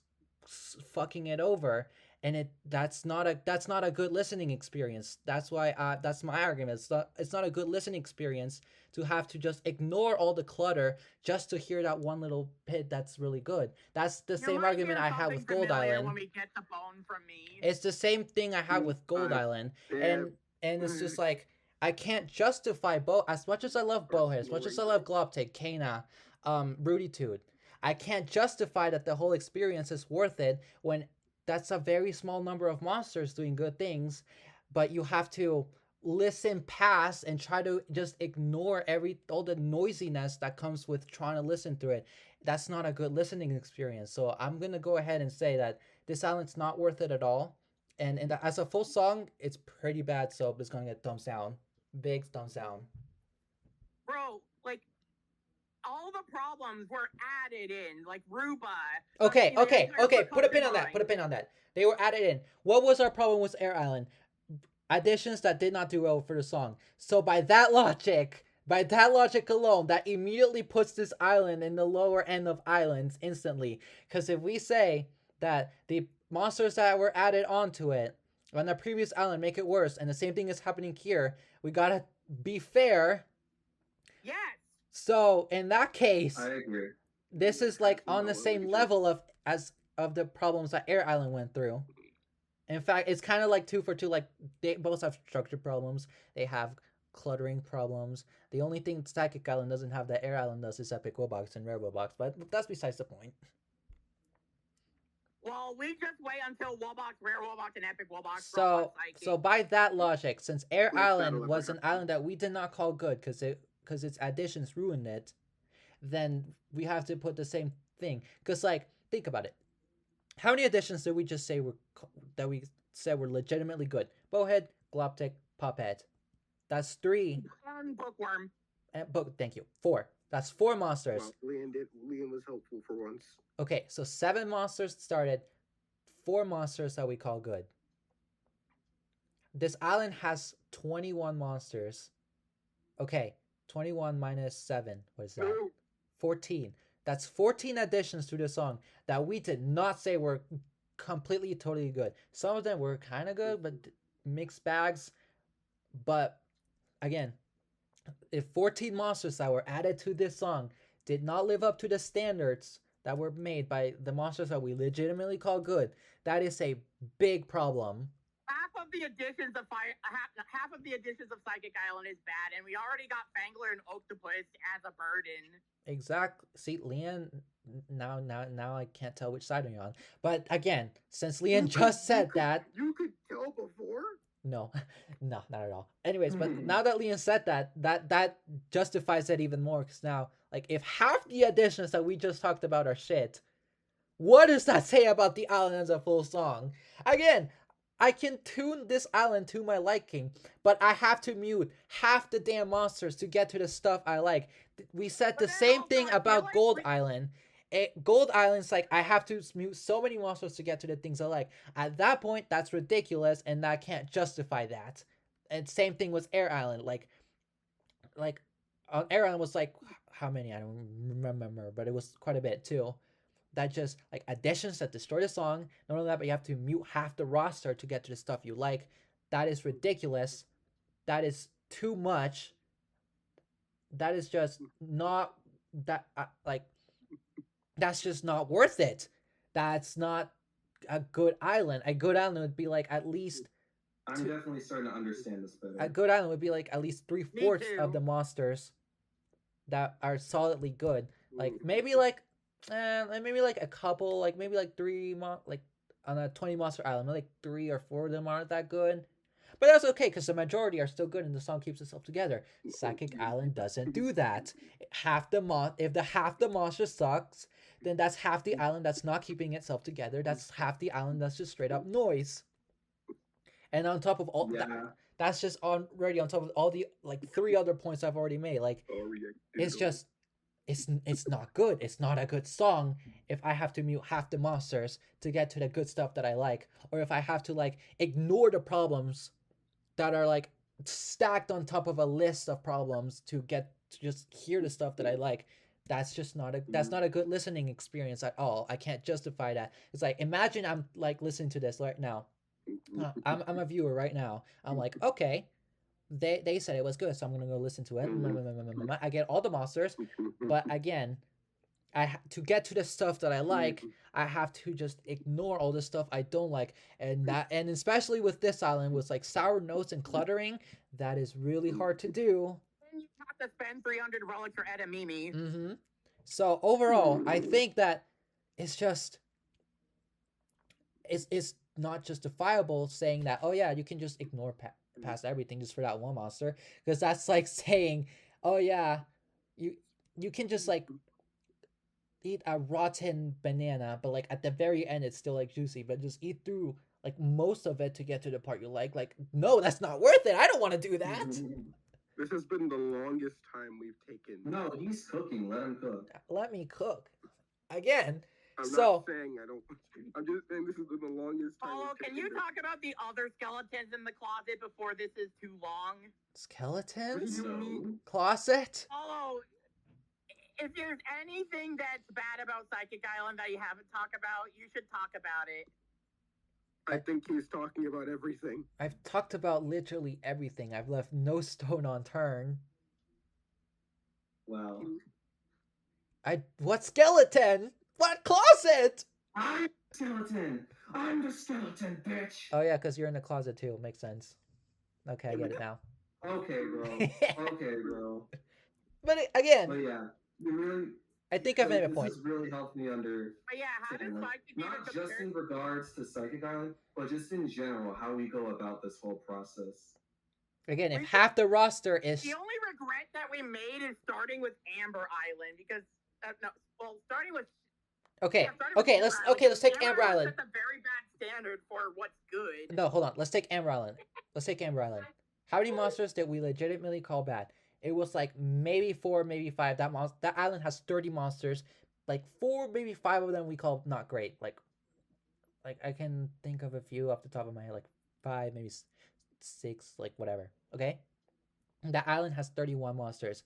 fucking it over, and that's not a good listening experience. That's why that's my argument. It's not a good listening experience to have to just ignore all the clutter just to hear that one little bit that's really good. That's the You same might argument hear I have something with Gold familiar Island. when we get the bone from me. It's the same thing I have with Gold Island, Yeah. and it's just like I can't justify as much as I love Bohead, as much as I love Globtig, Kana, Rudy Toot. I can't justify that the whole experience is worth it when that's a very small number of monsters doing good things, but you have to listen past and try to just ignore all the noisiness that comes with trying to listen through it. That's not a good listening experience. So I'm gonna go ahead and say that this island's not worth it at all. And as a full song, it's pretty bad. So it's gonna get thumbs down, big thumbs down. Bro, like all the problems were added in, like Ruba. Okay, the okay, entire okay. Put a pin percussion on that. Put a line. pin on that. They were added in. What was our problem with Air Island? Additions that did not do well for the song. So by that logic alone, that immediately puts this island in the lower end of islands instantly. Because if we say that the monsters that were added onto it on the previous island make it worse, and the same thing is happening here, we gotta be fair. Yes. So in that case, I agree. this is like on the same level of the problems that Air Island went through. In fact, it's kind of like 2 for 2. Like they both have structure problems. They have cluttering problems. The only thing Psychic Island doesn't have that Air Island does is Epic Wobox and Rare Wobox. But that's besides the point. Well, we just wait until Wobox, Rare Wobox, and Epic Wobox. So by that logic, since Air Island was an island that we did not call good because its additions ruined it, then we have to put the same thing. Because like think about it. How many additions did we just say that we said were legitimately good? Bowhead, Gloptic, Pophead. That's 3. Bookworm. And thank you. 4. That's 4 monsters. Well, Liam was helpful for once. Okay, so 7 monsters started. 4 monsters that we call good. This island has 21 monsters. Okay, 21 minus 7. What is that? 14. That's 14 additions to the song that we did not say were completely, totally good. Some of them were kind of good, but mixed bags. But again, if 14 monsters that were added to this song did not live up to the standards that were made by the monsters that we legitimately call good, that is a big problem. Half of the additions of half of the additions of Psychic Island is bad, and we already got Fangler and Octopus as a burden. Exactly. See, Leon, now I can't tell which side you're on. But again, since Leon just said that, you could tell before. No, no, not at all. Anyways, but now that Leon said that justifies it even more. Because now, like, if half the additions that we just talked about are shit, what does that say about the island as a full song? Again, I can tune this island to my liking, but I have to mute half the damn monsters to get to the stuff I like. We said the same thing about Gold Island. Gold Island's like, I have to mute so many monsters to get to the things I like. At that point, that's ridiculous, and I can't justify that. And same thing with Air Island. Like on Air Island was like, how many? I don't remember, but it was quite a bit too. That just like additions that destroy the song. Not only that, but you have to mute half the roster to get to the stuff you like. That is ridiculous. That is too much. That is just not that like. That's just not worth it. That's not a good island. A good island would be like at least. I'm definitely starting to understand this better. A good island would be like at least 3/4 of the monsters that are solidly good. Like maybe like a couple, like maybe like 3 like on a 20 monster island, maybe like 3 or 4 of them aren't that good. But that's okay because the majority are still good and the song keeps itself together. Psychic Island doesn't do that. If the half the monster sucks, then that's half the island that's not keeping itself together. That's half the island that's just straight up noise. And on top of all that, Yeah. that's just already on top of all the like 3 other points I've already made. Like it's just it's not good. It's not a good song if I have to mute half the monsters to get to the good stuff that I like, or if I have to like ignore the problems that are like stacked on top of a list of problems to get to just hear the stuff that I like. That's not a good listening experience at all. I can't justify that. It's like imagine I'm like listening to this right now. I'm a viewer right now. I'm like, okay, they said it was good, so I'm gonna go listen to it. I get all the monsters, but again, to get to the stuff that I like, I have to just ignore all the stuff I don't like, and especially with this island with like sour notes and cluttering, that is really hard to do. And you have to spend 300 relics for Edamimi. Mm-hmm. So overall, I think that it's just it's not justifiable saying that, oh yeah, you can just ignore past everything just for that one monster, because that's like saying, oh yeah, you you can just like eat a rotten banana, but like at the very end it's still like juicy, but just eat through like most of it to get to the part you like. Like, no, that's not worth it. I don't want to do that. This has been the longest time we've taken. No, he's cooking. Let him cook. Let me cook. Again. I'm So not saying I don't. I'm just saying this has been the longest time. Oh, we've can taken you this. talk about the other skeletons in the closet before this is too long? Skeletons? No. Closet? Oh, if there's anything that's bad about Psychic Island that you haven't talked about, you should talk about it. I think he's talking about everything. I've talked about literally everything. I've left no stone unturned. Well, What skeleton? What closet? I'm skeleton. I'm the skeleton, bitch. Oh yeah, because you're in the closet too. Makes sense. Okay, I get it now. Okay, bro. Okay, bro. But again, But yeah, you really. I think I've made a this point. has really helped me under. But yeah, how does like, Psychic not even just compare? in regards to Psychic Island, but just in general, how we go about this whole process. Again, if half the roster is The only regret that we made is starting with Amber Island because starting with okay, starting with okay, Amber let's take Amber Island. That's a very bad standard for what's good. No, hold on. Let's take Amber Island. Let's take Amber Island. How many monsters did we legitimately call bad? It was like maybe 4, maybe 5. That island has 30 monsters. Like 4, maybe 5 of them we call not great. Like I can think of a few off the top of my head, like 5, maybe 6, like whatever. Okay? That island has 31 monsters.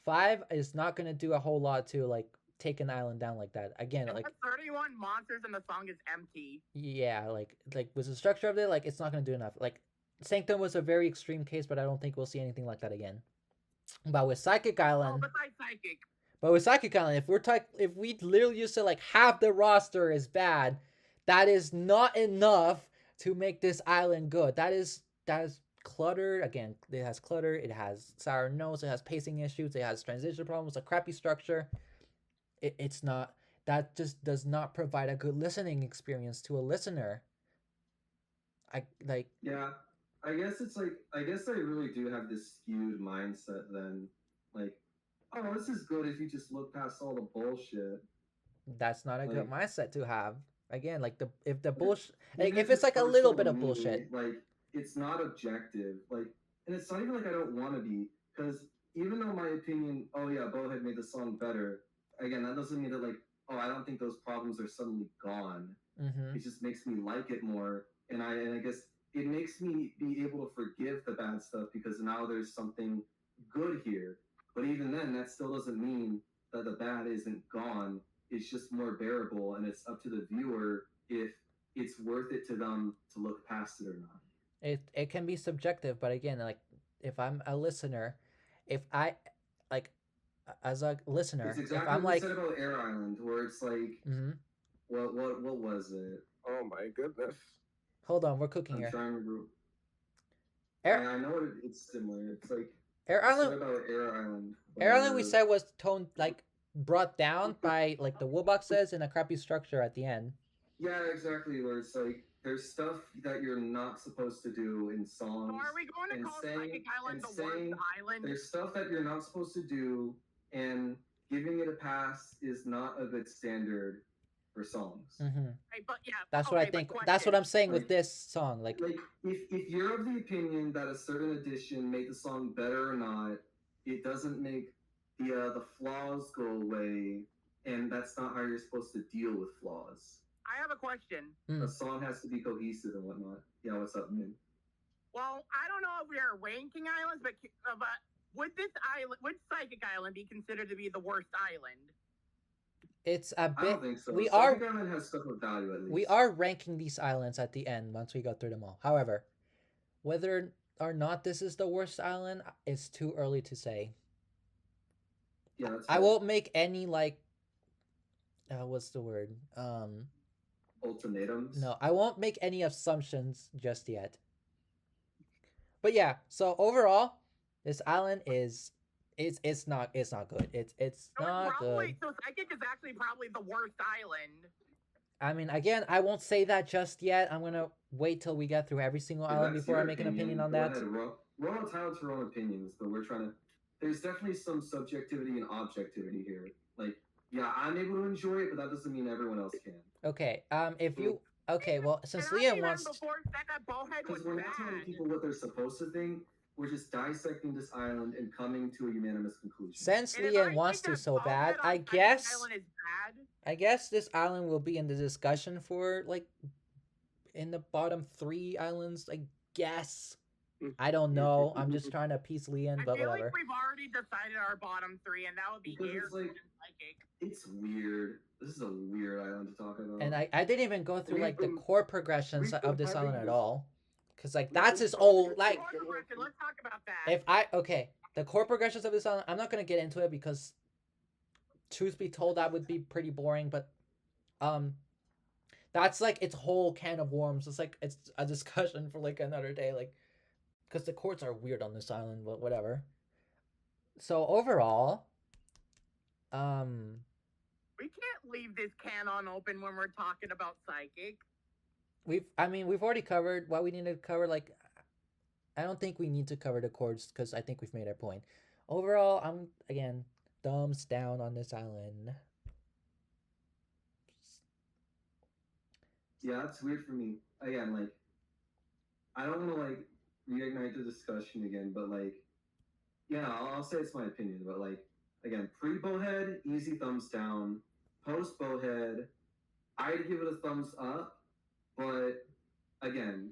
5 is not gonna do a whole lot to like take an island down like that. Again, like 31 monsters and the song is empty. yeah, like with the structure of it, like it's not gonna do enough. Like Sanctum was a very extreme case, but I don't think we'll see anything like that again. But with Psychic Island, Besides Psychic. But with Psychic Island, if we literally just say like half the roster is bad, that is not enough to make this island good. That is cluttered. Again, it has clutter. It has sour notes. It has pacing issues. It has transition problems. A crappy structure. It's not. That just does not provide a good listening experience to a listener. Yeah, I guess it's like I really do have this skewed mindset then, like, oh, this is good if you just look past all the bullshit. That's not a good Like- mindset to have. Again, like if the bullshit, like Even if it's it's like a little personal bit of to me, bullshit. like it's not objective, like, and it's not even like I don't want to be, because even though my opinion, oh yeah, Bohead made the song better. Again, that doesn't mean that like, oh, I don't think those problems are suddenly gone. Mm-hmm. It just makes me like it more, and I guess it makes me be able to forgive the bad stuff because now there's something good here. But even then, that still doesn't mean that the bad isn't gone. It's just more bearable, and it's up to the viewer if it's worth it to them to look past it or not. It can be subjective, but again, like if I'm a listener, if I like as a listener, It's exactly if I'm what like, we said about Air Island, where it's like, mm-hmm. what was it? Oh my goodness. Hold on, we're cooking I'm here. trying to remember. Air, I know it's similar. It's like Air we said Island. about Air Island. Air Island, we where- said was toned like brought down by like the wool boxes and a crappy structure at the end. Yeah, exactly. Where it's like there's stuff that you're not supposed to do in songs. So are we going to and call saying Psychic Island and the saying worst island? there's stuff that you're not supposed to do, and giving it a pass is not a good standard for songs. Mm-hmm. Right, but yeah, That's what I okay, but think. That's what question. I'm saying with Like, this song. Like, if you're of the opinion that a certain addition made the song better or not, it doesn't make the flaws go away, and that's not how you're supposed to deal with flaws. I have a question. A song has to be cohesive and whatnot. Yeah, what's up, man? Well, I don't know if we are ranking islands, but would Psychic Island be considered to be the worst island? it's a I bit. don't think so. We Psychic are Island has stuff of value at least. we are ranking these islands at the end once we go through them all. However, whether or not this is the worst island is too early to say. Yeah, that's I fair. won't make any like what's the word? Ultimatums. No, I won't make any assumptions just yet. But yeah, so overall, this island is it's not good. It's So not good. So Psychic is actually probably the worst island. I mean, again, I won't say that just yet. I'm gonna wait till we get through every single If island that's before I your make an opinion on go that. ahead. We're all entitled to our own opinions, but we're trying to. There's definitely some subjectivity and objectivity here. Like, yeah, I'm able to enjoy it, but that doesn't mean everyone else can. Okay. If you well, since And Liam wants, before said that Bowhead was Because we're not telling bad. people what they're supposed to think. We're just dissecting this island and coming to a unanimous conclusion. since And if Liam I wants think to that so bad, Bowhead on I Psychic guess Island is bad. I guess this island will be in the discussion for like in the bottom 3 islands. I guess. I don't know. I'm just trying to piece Liam, I but feel whatever. like we've already decided our bottom 3, and that would be Because Air, it's like- and Psychic. It's weird. This is a weird island to talk about. And I didn't even go through like the We've chord progressions we've of been this having island at this- all. Because like we've that's been his talking old about like Chord progression, let's talk about that. if the chord progressions of this island, I'm not gonna get into it because truth be told that would be pretty boring, but that's like its whole can of worms. It's like it's a discussion for like another day, like because the chords are weird on this island, but whatever. So overall, We can't leave this can on open when we're talking about Psychic. we've already covered what we needed to cover. Like, I don't think we need to cover the chords because I think we've made our point. Overall, I'm again thumbs down on this island. Yeah, that's weird for me. Again, like, I don't want to like reignite the discussion again, but like, yeah, I'll say it's my opinion, but like, again, pre Bowhead, easy thumbs down. Post Bowhead, I'd give it a thumbs up, but again,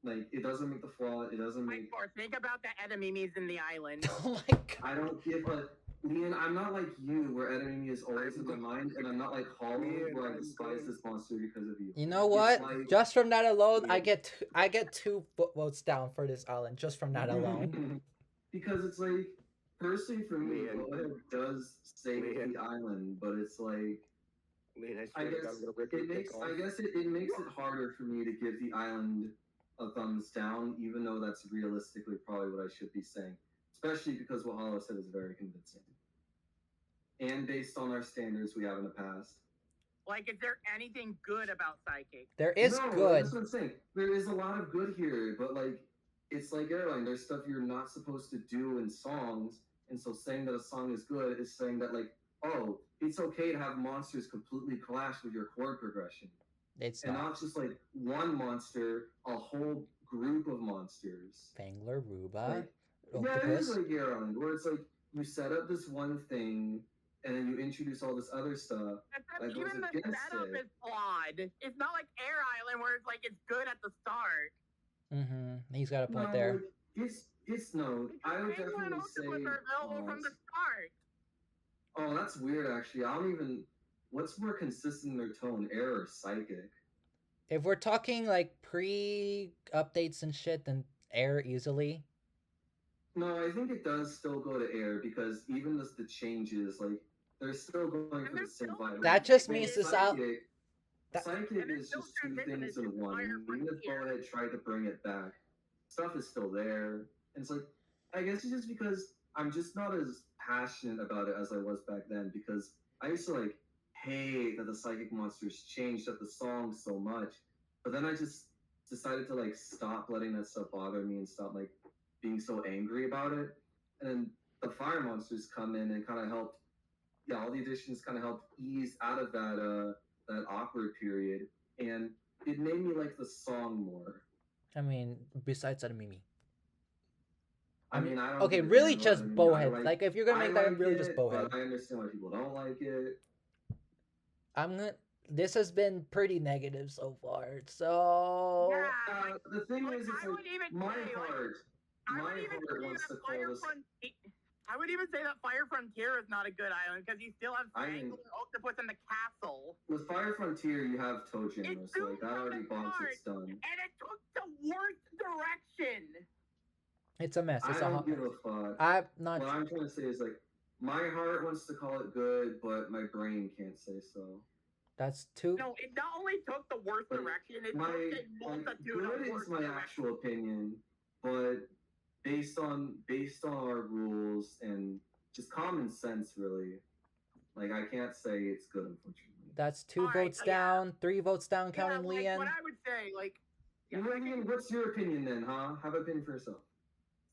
like, it doesn't make the flaw. It doesn't make. Think about the enemies in the island. Oh my god! I don't give a. Leon, I'm not like you, where enemy is always in my mind, and I'm not like Hollow, where I despise this monster because of you. You know what? Like, just from that alone, Yeah. I get 2 votes down for this island just from that alone. Because it's like, personally for me, Man. Bowhead does save Man. the island, but it's like, Man, I guess it makes it harder for me to give the island a thumbs down, even though that's realistically probably what I should be saying. Especially because what Hollow said is very convincing. And based on our standards we have in the past. Like, is there anything good about Psychic? There is No, good. That's what I'm saying. There is a lot of good here, but like, it's like Airline. There's stuff you're not supposed to do in songs, and so saying that a song is good is saying that like, oh, it's okay to have monsters completely clash with your chord progression, It's and not. not just like one monster, a whole group of monsters. Fangler, Ruba, Like, yeah, it is Octopus. like Airline, where it's like you set up this one thing, and then you introduce all this other stuff. That goes Even the against setup it. is flawed. It's not like Air Island where it's like it's good at the start. He's got a point No, there. It's no. I would Penguin definitely and say. Octopus are available from the start. Oh, that's weird. Actually, I don't even. What's more consistent in their tone, Air or Psychic? If we're talking like pre-updates and shit, then Air easily. No, I think it does still go to Air because even the changes, like they're still going for the same vibe. That just Like, means this out. Psychic is just two things in one. Even if Bowhead tried to bring it back, stuff is still there. And it's like, I guess it's just because I'm just not as passionate about it as I was back then because I used to like hate that the psychic monsters changed up the song so much. But then I just decided to like stop letting that stuff bother me and stop like being so angry about it. And then the fire monsters come in and kind of helped. Yeah, all the additions kind of helped ease out of that awkward period, and it made me like the song more. I mean, besides Mimi. I mean, I don't Okay, give a really damn about just it. I mean, Bowhead. Like, if you're gonna I make that, like really just it, Bowhead. but I understand why people don't like it. I'm gonna. This has been pretty negative so far. So Yeah, The thing like, is, it's I like would even my say, like, heart, I my would even heart say wants that to call Fire this. Frontier. I would even say that Fire Frontier is not a good island because you still have Strangle and Octopus in the castle. With Fire Frontier, you have Toe It's Jammer, so like that doomed from already the bumps start, its done. and it took the worst direction. it's a mess. It's I a don't hot give mess. a fuck. I'm not. What I'm trying to say is like my heart wants to call it good, but my brain can't say so. That's too. No, it not only took the worst Like, direction, it my took a like, multitude of good worst is my directions. actual opinion, but based on our rules and just common sense, really, like I can't say it's good, unfortunately. That's 2 Alright, votes down, 3 votes down, Yeah, counting like, Lian. what I would say, like, You know, Lian, what's your opinion then, huh? Have an opinion for yourself.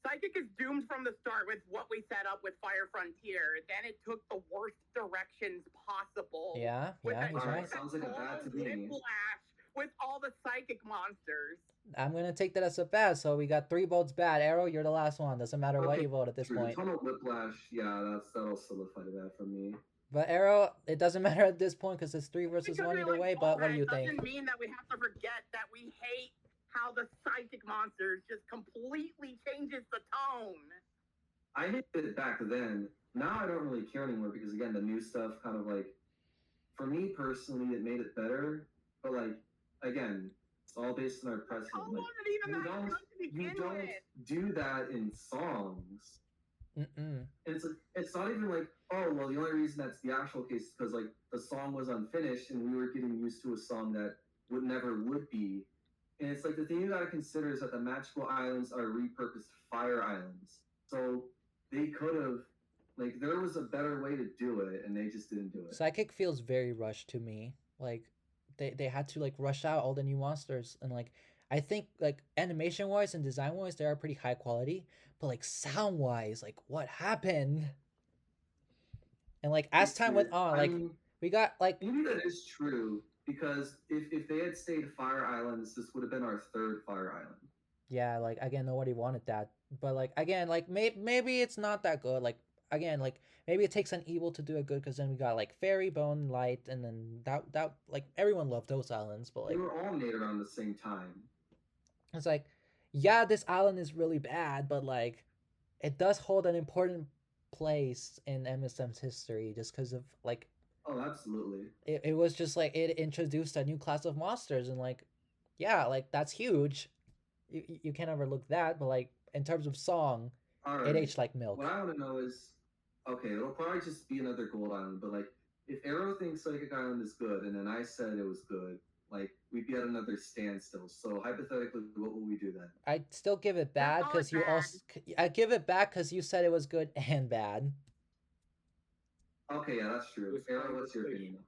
Psychic is doomed from the start with what we set up with Fire Frontier. Then it took the worst directions possible. Yeah, he's right. Sounds like a bad to me. Whiplash with all the psychic monsters. I'm gonna take that as a bad. So we got 3 votes bad. Arrow, you're the last one. Doesn't matter what you vote at this point. Total Whiplash, yeah, that'll solidify that for me. But Arrow, it doesn't matter at this point because it's 3 versus 1 either way. But what do you think? It doesn't mean that we have to forget that we hate how the psychic monsters just completely changes the tone. I hated it back then. Now I don't really care anymore because again, the new stuff kind of like, for me personally, it made it better. But like, again, it's all based on our precedent. Like, you don't do that in songs. Mm-mm. And it's not even like, oh well, the only reason that's the actual case is because like the song was unfinished and we were getting used to a song that would be. And it's like the thing you gotta consider is that the magical islands are repurposed fire islands. So they could have, like, there was a better way to do it, and they just didn't do it. Psychic feels very rushed to me. Like, they had to like rush out all the new monsters, and like I think like animation wise and design wise they are pretty high quality, but like sound wise, like what happened? And like as time went on, like we got like maybe that is true. Because if they had stayed Fire Islands, this would have been our 3rd Fire Island. Yeah, like again, nobody wanted that. But like again, like maybe it's not that good. Like again, like maybe it takes an evil to do it good because then we got like Fairy, Bone, Light, and then that like everyone loved those islands. But like they were all made around the same time. It's like, yeah, this island is really bad, but like it does hold an important place in MSM's history just because of like. Oh, absolutely. It was just like it introduced a new class of monsters and like, yeah, like that's huge. You can't overlook that, but like in terms of song, it aged like milk. What I want to know is, okay, it'll probably just be another Gold Island, but like if Arrow thinks Psychic Island is good and then I said it was good, like we'd be at another standstill. So hypothetically, what will we do then? I'd still give it bad because you also. I give it back because you said it was good and bad. Okay, yeah, that's true. Arrow, what's your opinion?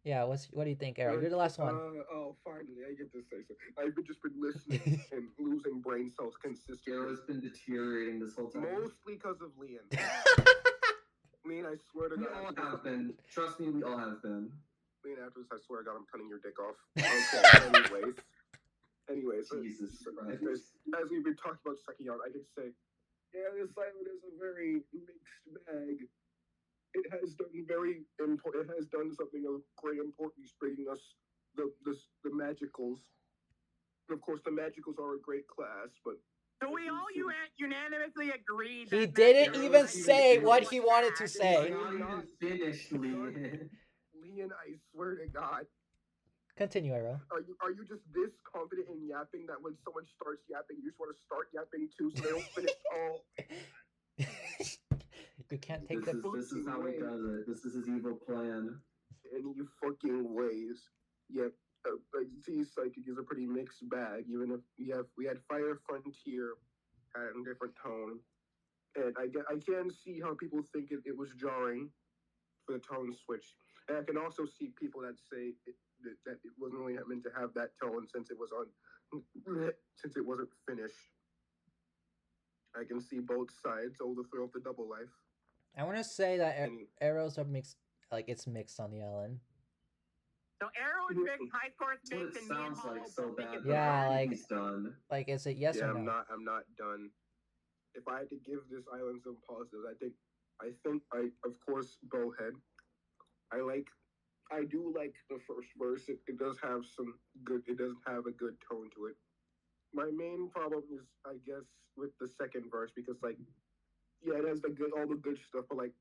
Yeah, what do you think, Arrow? You're the last one. Oh, finally, I get to say so. I've just been listening and losing brain cells consistently. Arrow's been deteriorating this whole time. Mostly because of Lian. Lian, I swear to God. We all have been. Trust me, we all have been. Lian, after this, I swear to God, I'm cutting your dick off. Okay, anyways. Jesus Christ. As we've been talking about Sekion, I can say, yeah, this island is a very mixed bag. It has done It has done something of great importance, bringing us the magicals. And of course, the magicals are a great class, but. So we all unanimously agreed. He didn't even say what he wanted to say. Not even finished, Lian. Lian, I swear to God. Continue, Arrow. Are you just this confident in yapping that when someone starts yapping, you just want to start yapping too, so they don't finish all? You can't take This is how he does it. This is his evil plan. Any fucking ways. Yep. See, Psychic is a pretty mixed bag. Even if we had Fire Frontier had a different tone, and I can see how people think it was jarring for the tone switch. And I can also see people that say that it wasn't really meant to have that tone since it was since it wasn't finished. I can see both sides. Oh, the thrill of the double life. I want to say that And arrows are mixed, like it's mixed on the island. So Arrow is mixed, High Score is That's what mixed, it and me and sounds like Hollow so both think bad. it's but I Yeah, don't think like- he's done. Like, is it yes yeah, or no? I'm not done. If I had to give this island some positives, I think of course Bowhead. I do like the first verse. It does have some good. It does have a good tone to it. My main problem is, I guess, with the second verse because, like, yeah, it has all the good stuff, but like,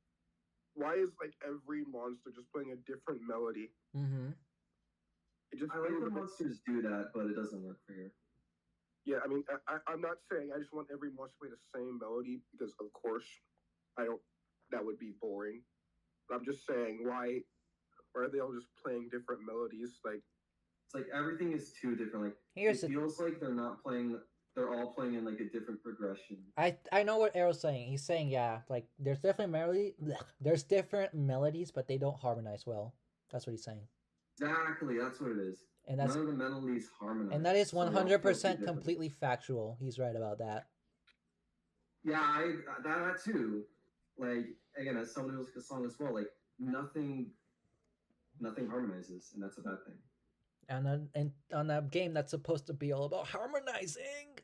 why is like every monster just playing a different melody? Mm-hmm. It just I like feels when a bit- monsters do that, but it doesn't work for here. Yeah, I mean, I'm not saying I just want every monster to play the same melody because, of course, I don't. That would be boring. But I'm just saying, why are they all just playing different melodies? Like, It's like everything is too different. Like Here's it the feels like they're not playing. They're all playing in like a different progression. I know what Arrow's saying. He's saying, yeah, like there's definitely there's different melodies, but they don't harmonize well. That's what he's saying, Exactly, that's what it is. and that's None of the melodies harmonize. and that is so they all 100% feel too different. completely factual. He's right about that. Yeah, that too. Like again, as someone who listens to the song as well, like nothing harmonizes, and that's a bad thing. And on a game that's supposed to be all about harmonizing.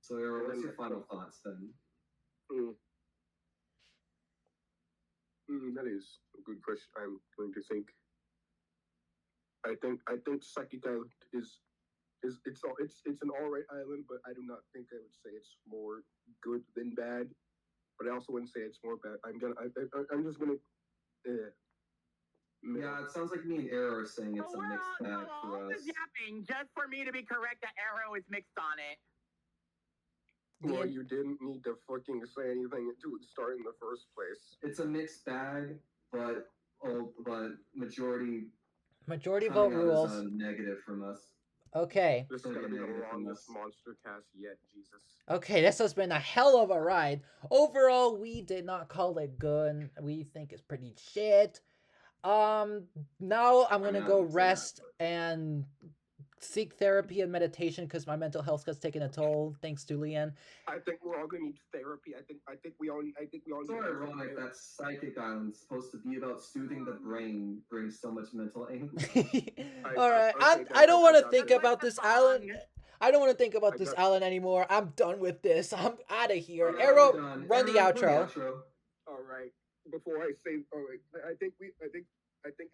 So, Arrow, what's your final thoughts then? that is a good question. I'm going to think. I think Psychic Island is it's an alright island, but I do not think I would say it's more good than bad. But I also wouldn't say it's more bad. I'm just gonna. Yeah, it sounds like me and Arrow are saying it's a mixed bag all for this us. yapping just for me to be correct that Arrow is mixed on it. Well, you didn't need to fucking say anything to start in the first place. It's a mixed bag, but majority Vote coming out rules. as a negative from us. Okay. This is Gonna gonna be be the negative from longest us. monster cast yet, Jesus. Okay, this has been a hell of a ride. Overall, we did not call it good. We think it's pretty shit. Now I'm gonna go rest and seek therapy and meditation because my mental health has taken a toll. Thanks to Leanne. I think we're all gonna need therapy. I think we all need. It's so ironic that Psychic Island, supposed to be about soothing the brain, brings so much mental anguish. All right, okay, I don't want to guys, think guys, about guys, this island. I don't want to think about I this got- island anymore. I'm done with this. I'm out of here. Yeah, Arrow, we're done. run the Arrow, outro. All right. Before I say, all right, I think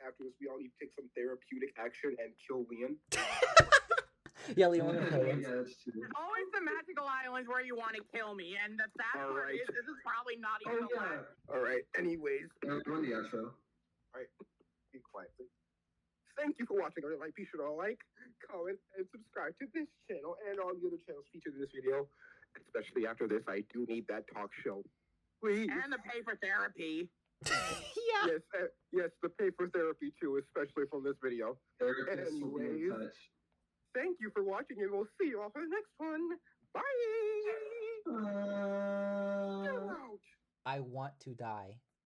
after this we all need to take some therapeutic action and kill Leon. Yeah, Leon, want to kill you. Yeah, that's true. There's always the magical islands where you want to kill me, and the sad All part right. is this is probably not Oh even the yeah. last. All right. Anyways, Arrow, run the outro. be quiet, please. Thank you for watching. Be sure to like, comment, and subscribe to this channel and all the other channels featured in this video. Especially after this, I do need that talk show. Please. And the pay for therapy. Yeah. Yes, the pay for therapy too, especially from this video. Therapists will be in Anyways. touch. Thank you for watching, and we'll see you all for the next one. Bye. Get out. I want to die.